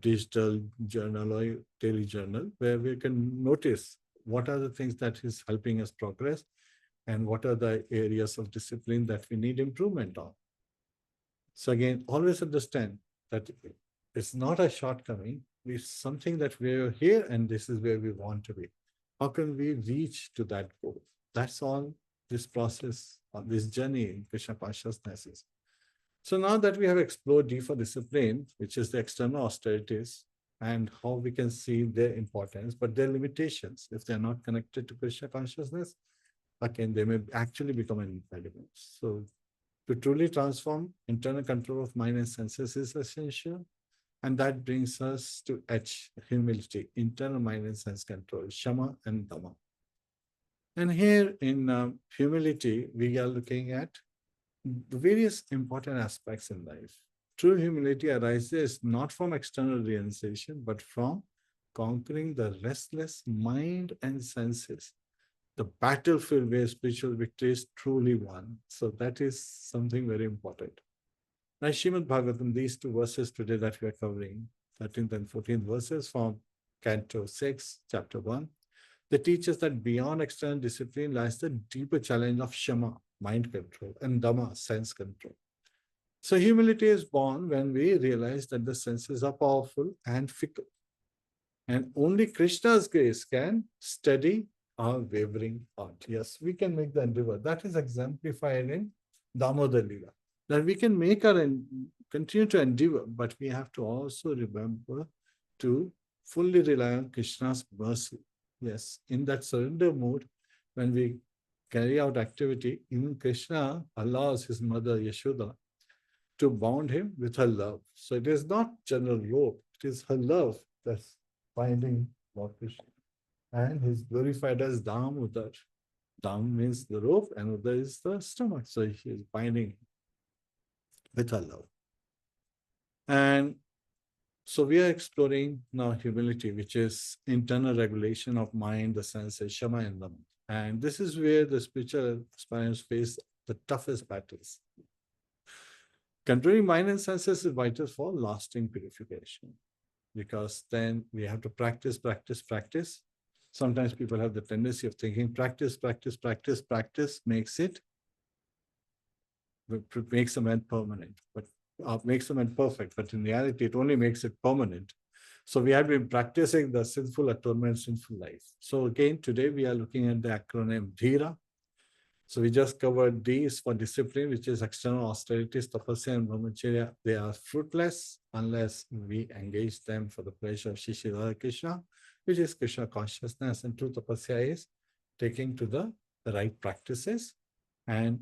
digital journal or daily journal where we can notice what are the things that is helping us progress and what are the areas of discipline that we need improvement on. So again, always understand that it's not a shortcoming. It's something that we're here and this is where we want to be. How can we reach to that goal? That's all this process, this journey in Krishna consciousness is. So now that we have explored deeper discipline, which is the external austerities, and how we can see their importance, but their limitations, if they're not connected to Krishna consciousness, again, they may actually become an impediment. So to truly transform, internal control of mind and senses is essential. And that brings us to H, humility, internal mind and sense control, Shama and Dhamma. And here in humility, we are looking at the various important aspects in life. True humility arises not from external realization, but from conquering the restless mind and senses, the battlefield where spiritual victory is truly won. So that is something very important. Now, Srimadbhagavatam, these two verses today that we are covering, 13th and 14th verses from Canto 6, Chapter 1, they teach us that beyond external discipline lies the deeper challenge of Shama, mind control, and Dhamma, sense control. So humility is born when we realize that the senses are powerful and fickle. And only Krishna's grace can steady our wavering heart. Yes, we can make the endeavor. That is exemplified in Damodar Lila. That we can make our continue to endeavor, but we have to also remember to fully rely on Krishna's mercy. Yes, in that surrender mode, when we carry out activity, even Krishna allows his mother Yashoda to bound him with her love. So it is not general rope, it is her love that's binding Lord Krishna. And he's glorified as Damodar. Dam means the rope and Udar is the stomach. So he is binding with her love. And so we are exploring now humility, which is internal regulation of mind, the senses, Shama and Dhamma. And this is where the spiritual aspirants face the toughest battles. Controlling mind and senses is vital for lasting purification, because then we have to practice, practice, practice. Sometimes people have the tendency of thinking practice, practice, practice, practice makes a man permanent, but makes a man perfect. But in reality, it only makes it permanent. So we have been practicing the sinful atonement, sinful life. So again, today we are looking at the acronym DHIRA. So we just covered D's for discipline, which is external austerities, tapasya and brahmacharya. They are fruitless unless we engage them for the pleasure of Shri Radha Krishna, which is Krishna consciousness. And true tapasya is taking to the right practices and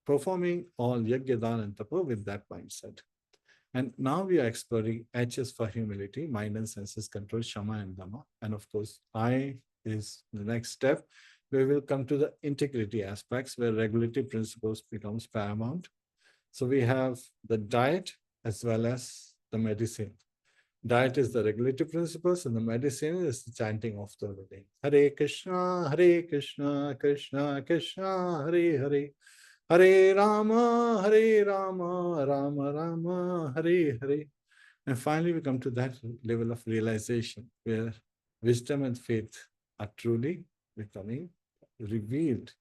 performing all yajna, dana, and tapa with that mindset. And now we are exploring H is for humility, mind and senses control, Shama and Dhamma. And of course, I is the next step. We will come to the integrity aspects where regulative principles becomes paramount. So we have the diet as well as the medicine. Diet is the regulative principles and the medicine is the chanting of the day. Hare Krishna, Krishna Krishna, Hare Hare. Hare Rama, Rama Rama, Hare Hare. And finally, we come to that level of realization where wisdom and faith are truly becoming revealed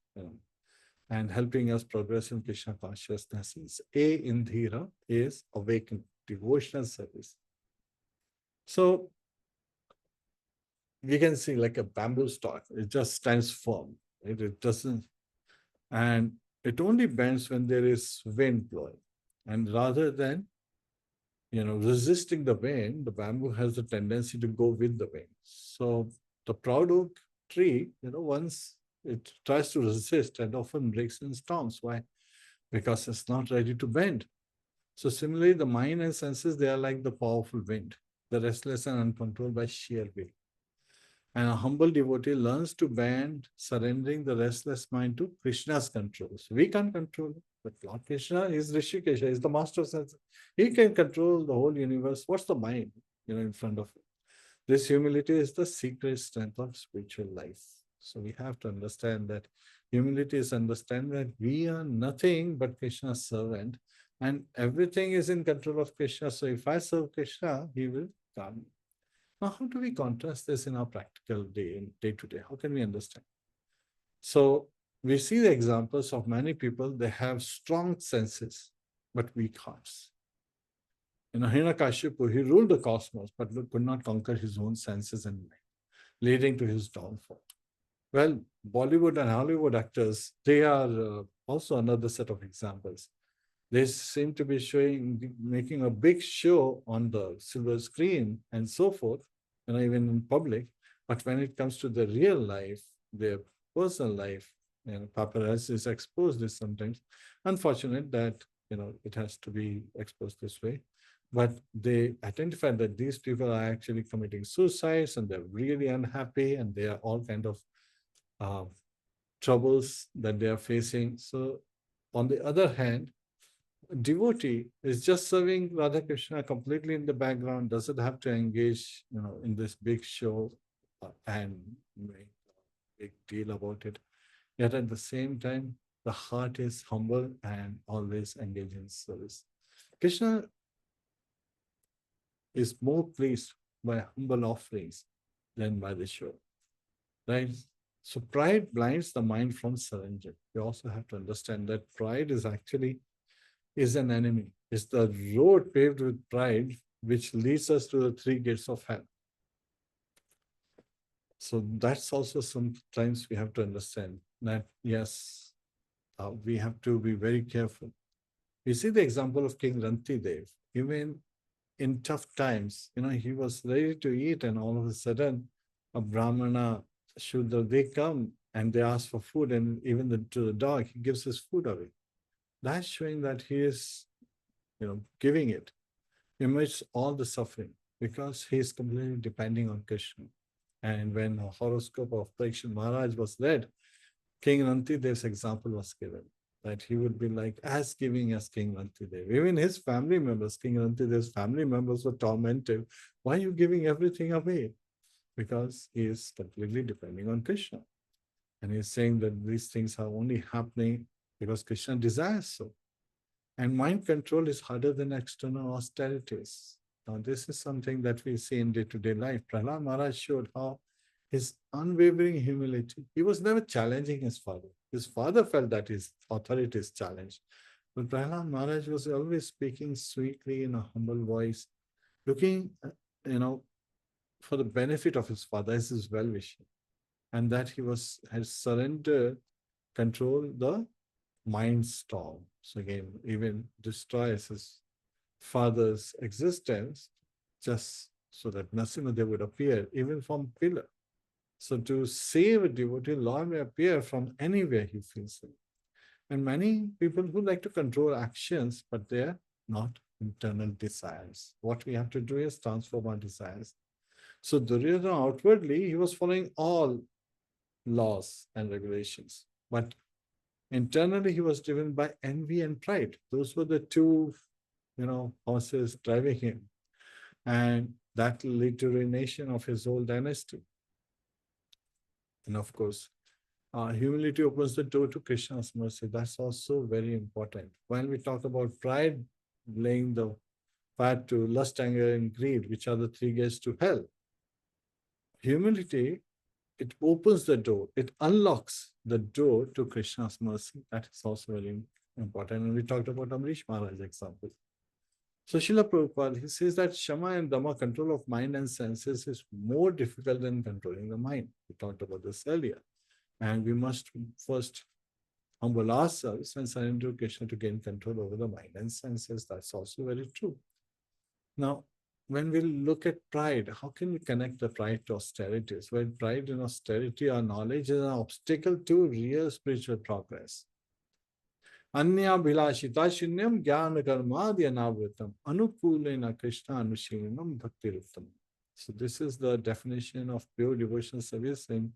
and helping us progress in Krishna consciousness. A in DHIRA is awakened, devotional service. So we can see like a bamboo stalk, it just stands firm. It doesn't, and it only bends when there is wind blowing. And rather than resisting the wind, the bamboo has the tendency to go with the wind. So the proud oak tree, once it tries to resist and often breaks in storms. Why? because it's not ready to bend. So similarly, the mind and senses, they are like the powerful wind, the restless and uncontrolled by sheer will. And a humble devotee learns to bend, surrendering the restless mind to Krishna's control. So we can't control it, but Lord Krishna is Rishikesha, is the master sense. He can control the whole universe. What's the mind, in front of it? This humility is the secret strength of spiritual life. So we have to understand that humility is understanding that we are nothing but Krishna's servant, and everything is in control of Krishna. So if I serve Krishna, he will come. Now, how do we contrast this in our practical day to day? How can we understand? So we see the examples of many people, they have strong senses, but weak hearts. Hiranyakashipu, he ruled the cosmos, but could not conquer his own senses and mind, leading to his downfall. Well, Bollywood and Hollywood actors, they are also another set of examples. They seem to be making a big show on the silver screen and so forth, even in public. But when it comes to the real life, their personal life, paparazzi is exposed this sometimes. Unfortunate that, it has to be exposed this way. But they identified that these people are actually committing suicides and they're really unhappy and they are all kind of troubles that they are facing. So on the other hand, devotee is just serving Radha Krishna completely in the background, doesn't have to engage, in this big show and make a big deal about it. Yet at the same time, the heart is humble and always engaged in service. Krishna is more pleased by humble offerings than by the show, right? So pride blinds the mind from surrender. You also have to understand that pride is actually an enemy. It's the road paved with pride which leads us to the three gates of hell. So that's also sometimes we have to understand that, yes, we have to be very careful. We see the example of King Rantidev. Even in tough times, he was ready to eat, and all of a sudden, a Brahmana, Shudra, they come and they ask for food, and even to the dog, he gives his food away. That's showing that he is, giving it amidst all the suffering, because he is completely depending on Krishna. And when a horoscope of Parikshit Maharaj was read, King Rantidev's example was given, that he would be like as giving as King Rantidev. Even his family members, King Rantidev's family members, were tormented. Why are you giving everything away? Because he is completely depending on Krishna. And he's saying that these things are only happening because Krishna desires so. And mind control is harder than external austerities. Now, this is something that we see in day-to-day life. Prahlad Maharaj showed how his unwavering humility, he was never challenging his father. His father felt that his authority is challenged. But Prahlad Maharaj was always speaking sweetly in a humble voice, looking, for the benefit of his father as his well-wisher. And that he has surrendered, control the mind storm. So again, even destroys his father's existence just so that Narasimha would appear, even from pillar. So to save a devotee, Lord may appear from anywhere he feels it. And many people who like to control actions, but they're not internal desires. What we have to do is transform our desires. So Duryodhana outwardly, he was following all laws and regulations, but internally he was driven by envy and pride. Those were the two, horses driving him, and that led to ruination of his whole dynasty. And of course, humility opens the door to Krishna's mercy. That's also very important. When we talk about pride, laying the path to lust, anger, and greed, which are the three gates to hell, humility, it opens the door, it unlocks the door to Krishna's mercy. That is also very important. And we talked about Amrish Maharaj's example. So Srila Prabhupada, he says that Shama and Dhamma, control of mind and senses, is more difficult than controlling the mind. We talked about this earlier. And we must first humble ourselves and surrender to Krishna to gain control over the mind and senses. That's also very true. Now, when we look at pride, how can we connect the pride to austerities? Well, pride and austerity, our knowledge, is an obstacle to real spiritual progress. Anya Bhilashita Shunyam Jnana Karmadya Navritam Anukulena Krishna Anushilinam Bhakti Ruttam. So this is the definition of pure devotional service in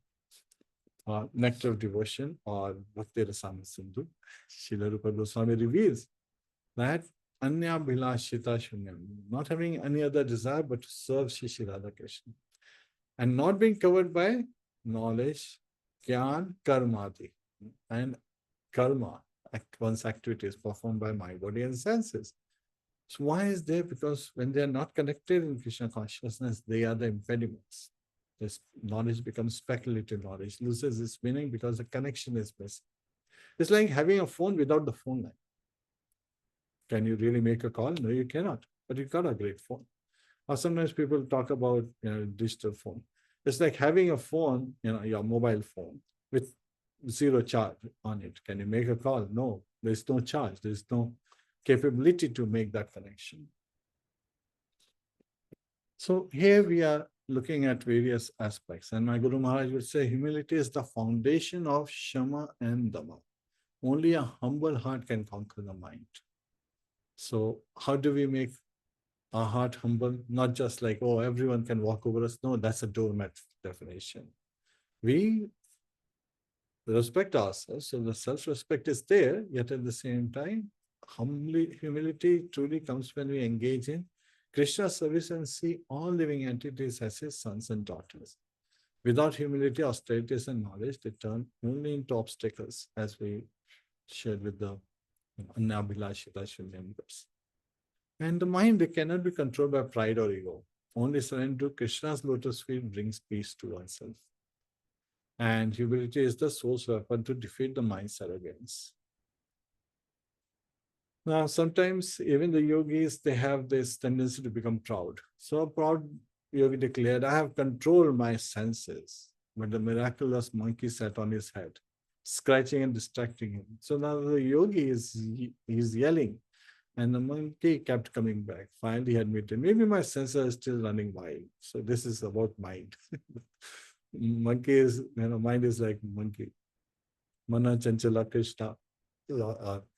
Nectar of Devotion or Bhakti Rasana Sindhu. Srila Rupa Goswami reveals that Anya Bhilashita Shunyam, not having any other desire but to serve Shri Radha Krishna, and not being covered by knowledge, Gyan, Karmadi, and karma, one's activities performed by mind, body, and senses. So why is there? Because when they are not connected in Krishna consciousness, they are the impediments. This knowledge becomes speculative knowledge, loses its meaning because the connection is missing. It's like having a phone without the phone line. Can you really make a call? No, you cannot. But you got a great phone. Or sometimes people talk about digital phone. It's like having a phone, your mobile phone with zero charge on it. Can you make a call? No, there's no charge. There's no capability to make that connection. So here we are looking at various aspects. And my Guru Maharaj would say humility is the foundation of Shama and Dama. Only a humble heart can conquer the mind. So how do we make our heart humble? Not just like, oh, everyone can walk over us. No, that's a doormat definition. We respect ourselves, so the self-respect is there, yet at the same time, humility truly comes when we engage in Krishna service and see all living entities as his sons and daughters. Without humility, austerities, and knowledge, they turn only into obstacles, as we shared with the Annabhilashita Shunyambas. And the mind cannot be controlled by pride or ego. Only surrender to Krishna's lotus feet brings peace to oneself. And humility is the soul's weapon to defeat the mind's arrogance. Now, sometimes even the yogis, they have this tendency to become proud. So a proud yogi declared, I have controlled my senses. But the miraculous monkey sat on his head, scratching and distracting him. So now the yogi is yelling, and the monkey kept coming back. Finally, he admitted, maybe my senses are still running wild. So this is about mind. Monkey is, mind is like monkey. Mana Chanchala Krishna.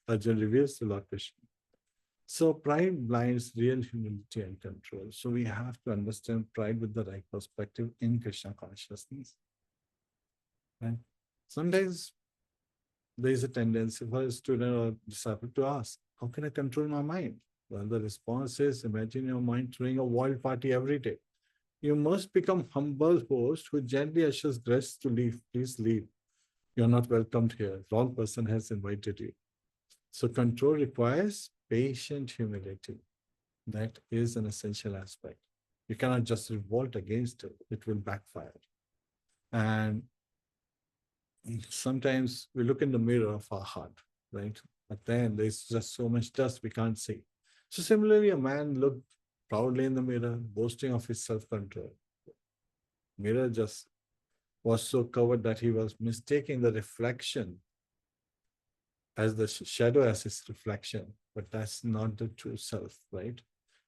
Arjuna reveals to Lord Krishna. So pride blinds real humility and control. So we have to understand pride with the right perspective in Krishna consciousness. Right? Sometimes there is a tendency for a student or disciple to ask, how can I control my mind? Well, the response is, imagine your mind throwing a wild party every day. You must become humble host who gently ushers guests to leave. Please leave. You're not welcomed here. Wrong person has invited you. So control requires patient humility. That is an essential aspect. You cannot just revolt against it. It will backfire. And sometimes we look in the mirror of our heart, right? But then there's just so much dust we can't see. So similarly, a man looked proudly in the mirror, boasting of his self-control. Mirror just was so covered that he was mistaking the reflection as the shadow as his reflection, but that's not the true self, right?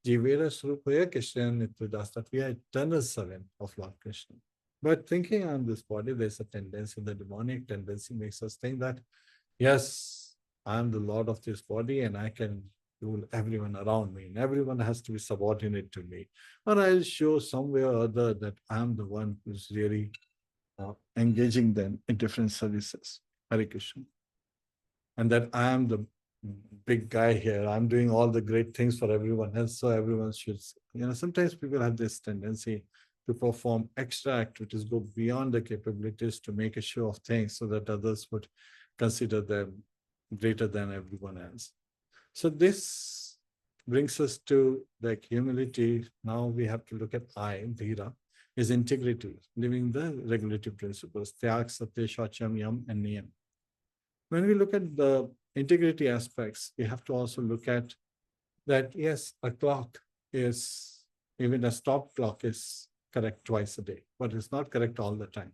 Jivera Srupaya Krishna Nityadas, that we are eternal servant of Lord Krishna. But thinking on this body, there's a tendency, the demonic tendency makes us think that, yes, I'm the Lord of this body and I can rule everyone around me and everyone has to be subordinate to me. Or I'll show some way or other that I'm the one who's really engaging them in different services. Hare Krishna. And that I am the big guy here. I'm doing all the great things for everyone else, so everyone should. Sometimes people have this tendency to perform extra activities, go beyond their capabilities to make a show of things so that others would consider them greater than everyone else. So this brings us to like humility. Now we have to look at DHIRA, is integrity, living the regulative principles, Tyag, Satya, Shaucham, Yam, and Niyam. When we look at the integrity aspects, we have to also look at that, yes, a clock is, even a stop clock is correct twice a day, but it's not correct all the time,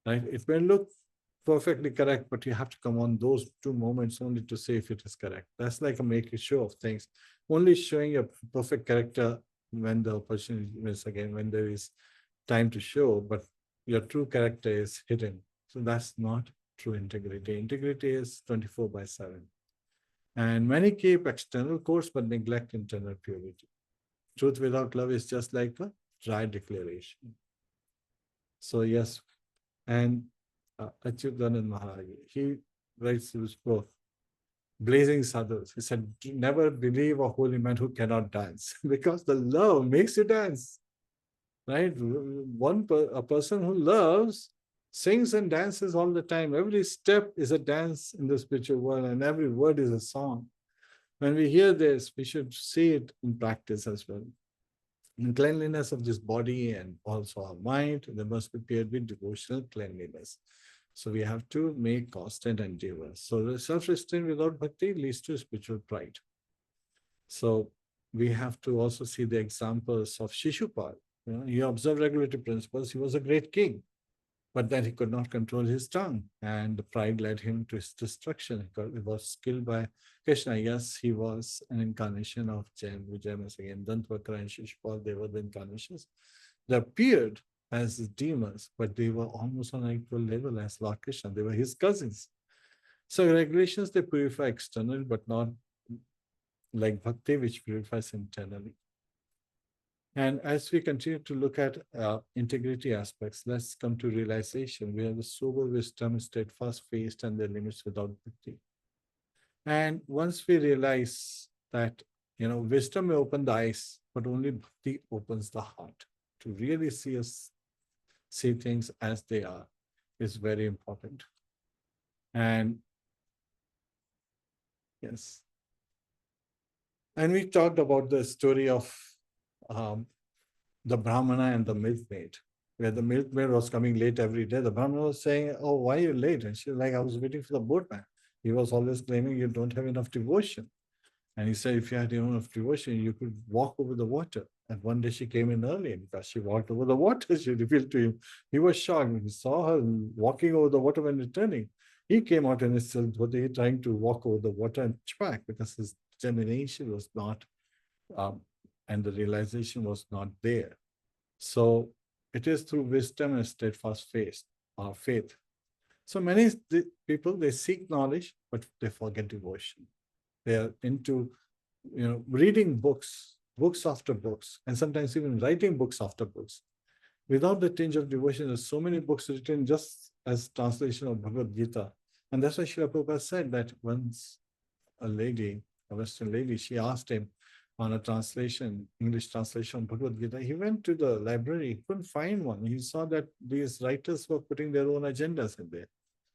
right? It may look perfectly correct, but you have to come on those two moments only to say if it is correct. That's like a make a show of things. Only showing a perfect character when the opportunity is, again, when there is time to show, but your true character is hidden. So that's not true integrity. Integrity is 24/7. And many keep external course but neglect internal purity. Truth without love is just like a dry declaration. So yes, and Achyutanand Maharaj, he writes his book, Blazing Sadhus. He said, never believe a holy man who cannot dance because the love makes you dance, right? A person who loves sings and dances all the time. Every step is a dance in the spiritual world and every word is a song. When we hear this, we should see it in practice as well. In cleanliness of this body and also our mind, there must be paired with devotional cleanliness. So we have to make constant endeavors. So the self-restraint without bhakti leads to spiritual pride. So we have to also see the examples of Shishupal. He observed regulatory principles. He was a great king, but then he could not control his tongue, and the pride led him to his destruction. He was killed by Krishna. Yes, he was an incarnation of Jamas again. Dantavakra and Shishupal, they were the incarnations. They appeared as demons, but they were almost on an equal level as Lord Krishna. They were his cousins. So regulations, they purify externally, but not like bhakti, which purifies internally. And as we continue to look at integrity aspects, let's come to realization. We have the sober wisdom, steadfast faith, and their limits without bhakti. And once we realize that, wisdom may open the eyes, but only bhakti opens the heart. To really see things as they are is very important. And yes. And we talked about the story of the Brahmana and the milkmaid, where the milkmaid was coming late every day. The Brahmana was saying, oh, why are you late? And she was like, I was waiting for the boatman. He was always claiming you don't have enough devotion. And he said, if you had enough devotion, you could walk over the water. And one day she came in early, and because she walked over the water, she revealed to him. He was shocked when he saw her walking over the water when returning. He came out in his silk, trying to walk over the water and back because his determination was not, and the realization was not there. So it is through wisdom and steadfast faith. So many people, they seek knowledge, but they forget devotion. They are into, reading books after books, and sometimes even writing books after books. Without the tinge of devotion, there's so many books written just as translation of Bhagavad Gita. And that's why Srila Prabhupada said that once a Western lady, she asked him on a translation, English translation of Bhagavad Gita. He went to the library, he couldn't find one. He saw that these writers were putting their own agendas in there.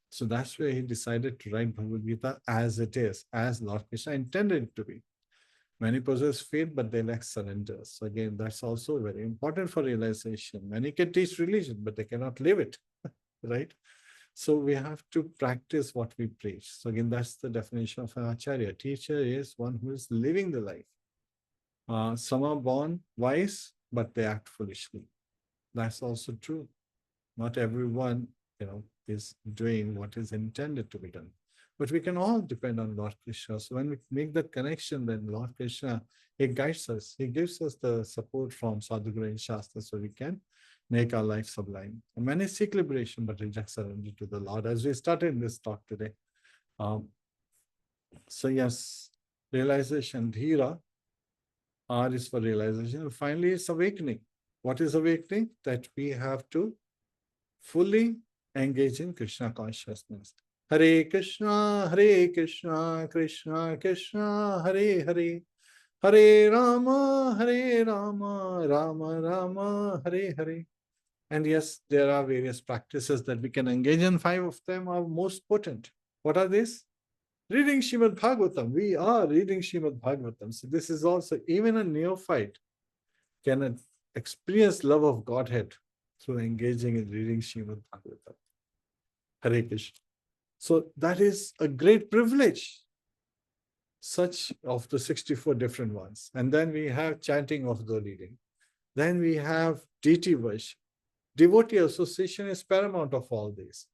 So that's where he decided to write Bhagavad Gita as it is, as Lord Krishna intended it to be. Many possess faith, but they lack surrender. So again, that's also very important for realization. Many can teach religion, but they cannot live it, right? So we have to practice what we preach. So again, that's the definition of an acharya. Teacher is one who is living the life. Some are born wise, but they act foolishly. That's also true. Not everyone, is doing what is intended to be done. But we can all depend on Lord Krishna. So when we make that connection, then Lord Krishna, he guides us. He gives us the support from Sadhguru and Shastra so we can make our life sublime. And many seek liberation, but reject surrender to the Lord, as we started in this talk today. So yes, realization, DHIRA, R is for realization. And finally, it's awakening. What is awakening? That we have to fully engage in Krishna consciousness. Hare Krishna, Krishna Krishna, Hare Hare, Hare Rama, Rama Rama, Hare Hare. And yes, there are various practices that we can engage in. 5 of them are most potent. What are these? Reading Srimadbhagavatam. We are reading Srimadbhagavatam. So this is also, even a neophyte can experience love of Godhead through engaging in reading Srimadbhagavatam. Hare Krishna. So that is a great privilege, such of the 64 different ones. And then we have chanting of the reading. Then we have deity worship. Devotee association is paramount of all these.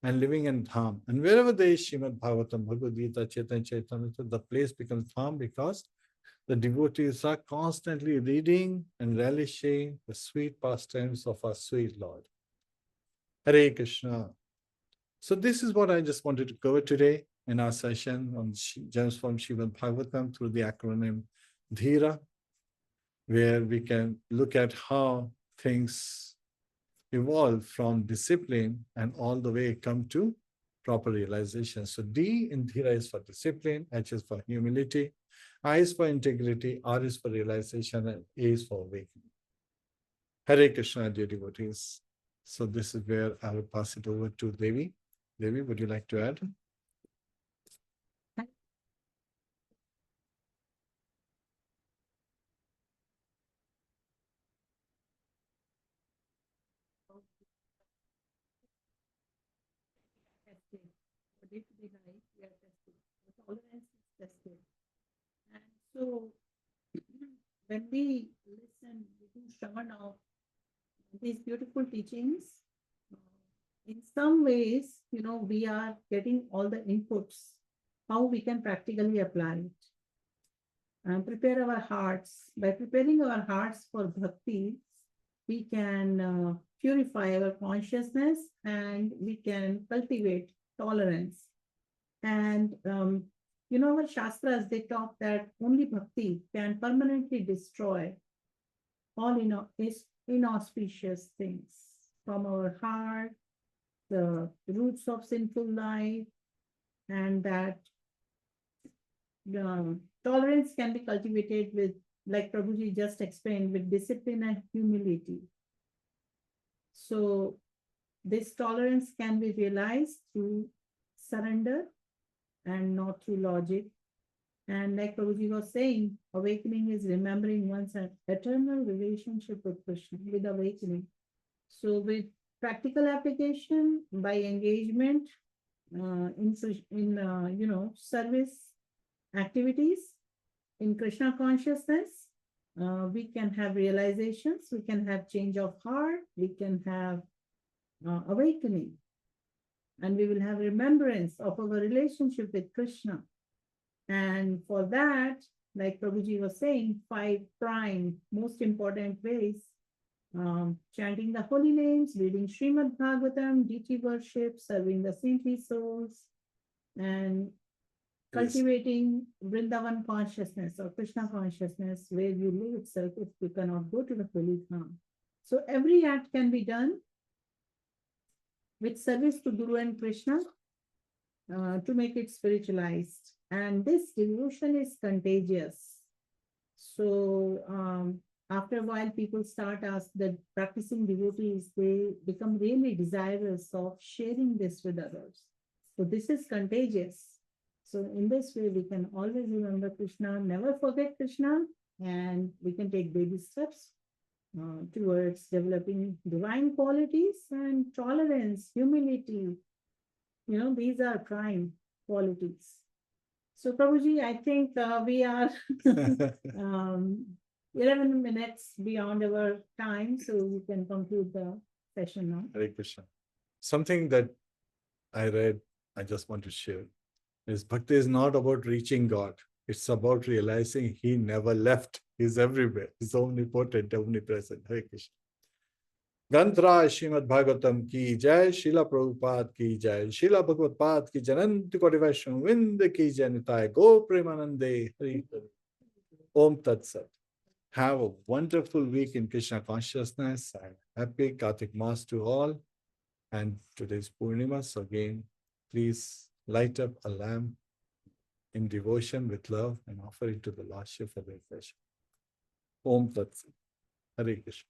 And living in Dham. And wherever there is Srimadbhagavatam, Bhagavad Gita, Chaitanya, the place becomes Dham because the devotees are constantly reading and relishing the sweet pastimes of our sweet Lord. Hare Krishna. So this is what I just wanted to cover today in our session on Gems from Srimadbhagavatam through the acronym DHIRA, where we can look at how things evolve from discipline and all the way come to proper realization. So D in DHIRA is for discipline, H is for humility, I is for integrity, R is for realization, and A is for awakening. Hare Krishna, dear devotees. So this is where I will pass it over to Devi. Devi, would you like to add? Day-to-day life, we are tested. The tolerance is tested. And so when we listen, we do Sravanam, these beautiful teachings, in some ways, we are getting all the inputs, how we can practically apply it. And prepare our hearts. By preparing our hearts for bhakti, we can purify our consciousness and we can cultivate tolerance. And our Shastras, they talk that only bhakti can permanently destroy all inauspicious things from our heart, the roots of sinful life, and that tolerance can be cultivated with, like Prabhuji just explained, with discipline and humility. So this tolerance can be realized through surrender and not through logic. And like Prabhuji was saying, awakening is remembering one's eternal relationship with Krishna, with awakening. So with practical application, by engagement in service activities, in Krishna consciousness, we can have realizations, we can have change of heart, we can have awakening, and we will have remembrance of our relationship with Krishna. And for that, like Prabhuji was saying, 5 prime most important ways: chanting the holy names, reading Srimadbhagavatam, deity worship, serving the saintly souls, and cultivating Vrindavan consciousness or Krishna consciousness, where you live itself if you cannot go to the holy Dham. So every act can be done with service to Guru and Krishna to make it spiritualized. And this devotion is contagious. So after a while, people start asking, the practicing devotees, they become really desirous of sharing this with others. So this is contagious. So in this way, we can always remember Krishna, never forget Krishna, and we can take baby steps towards developing divine qualities and tolerance, humility. These are prime qualities. So Prabhuji, I think we are 11 minutes beyond our time, so we can conclude the session now. Hare Krishna. Something that I read, I just want to share, is bhakti is not about reaching God. It's about realizing He never left. He's everywhere. He's omnipotent, omnipresent. Hare Krishna. Gantra Srimad Bhagavatam ki jai, Srila Prabhupada ki jai, Srila Bhagavad ki Jananti Koti Vaishnav Vrinda ki jai, Nitai Go Premanande. Hare Om Tat Sat. Have a wonderful week in Krishna consciousness, and happy Kartik Mass to all. And today's Purnima, so again, please light up a lamp in devotion with love and offer it to the Lord Shiva for the refreshment. Om Tat Sat. Hare Krishna.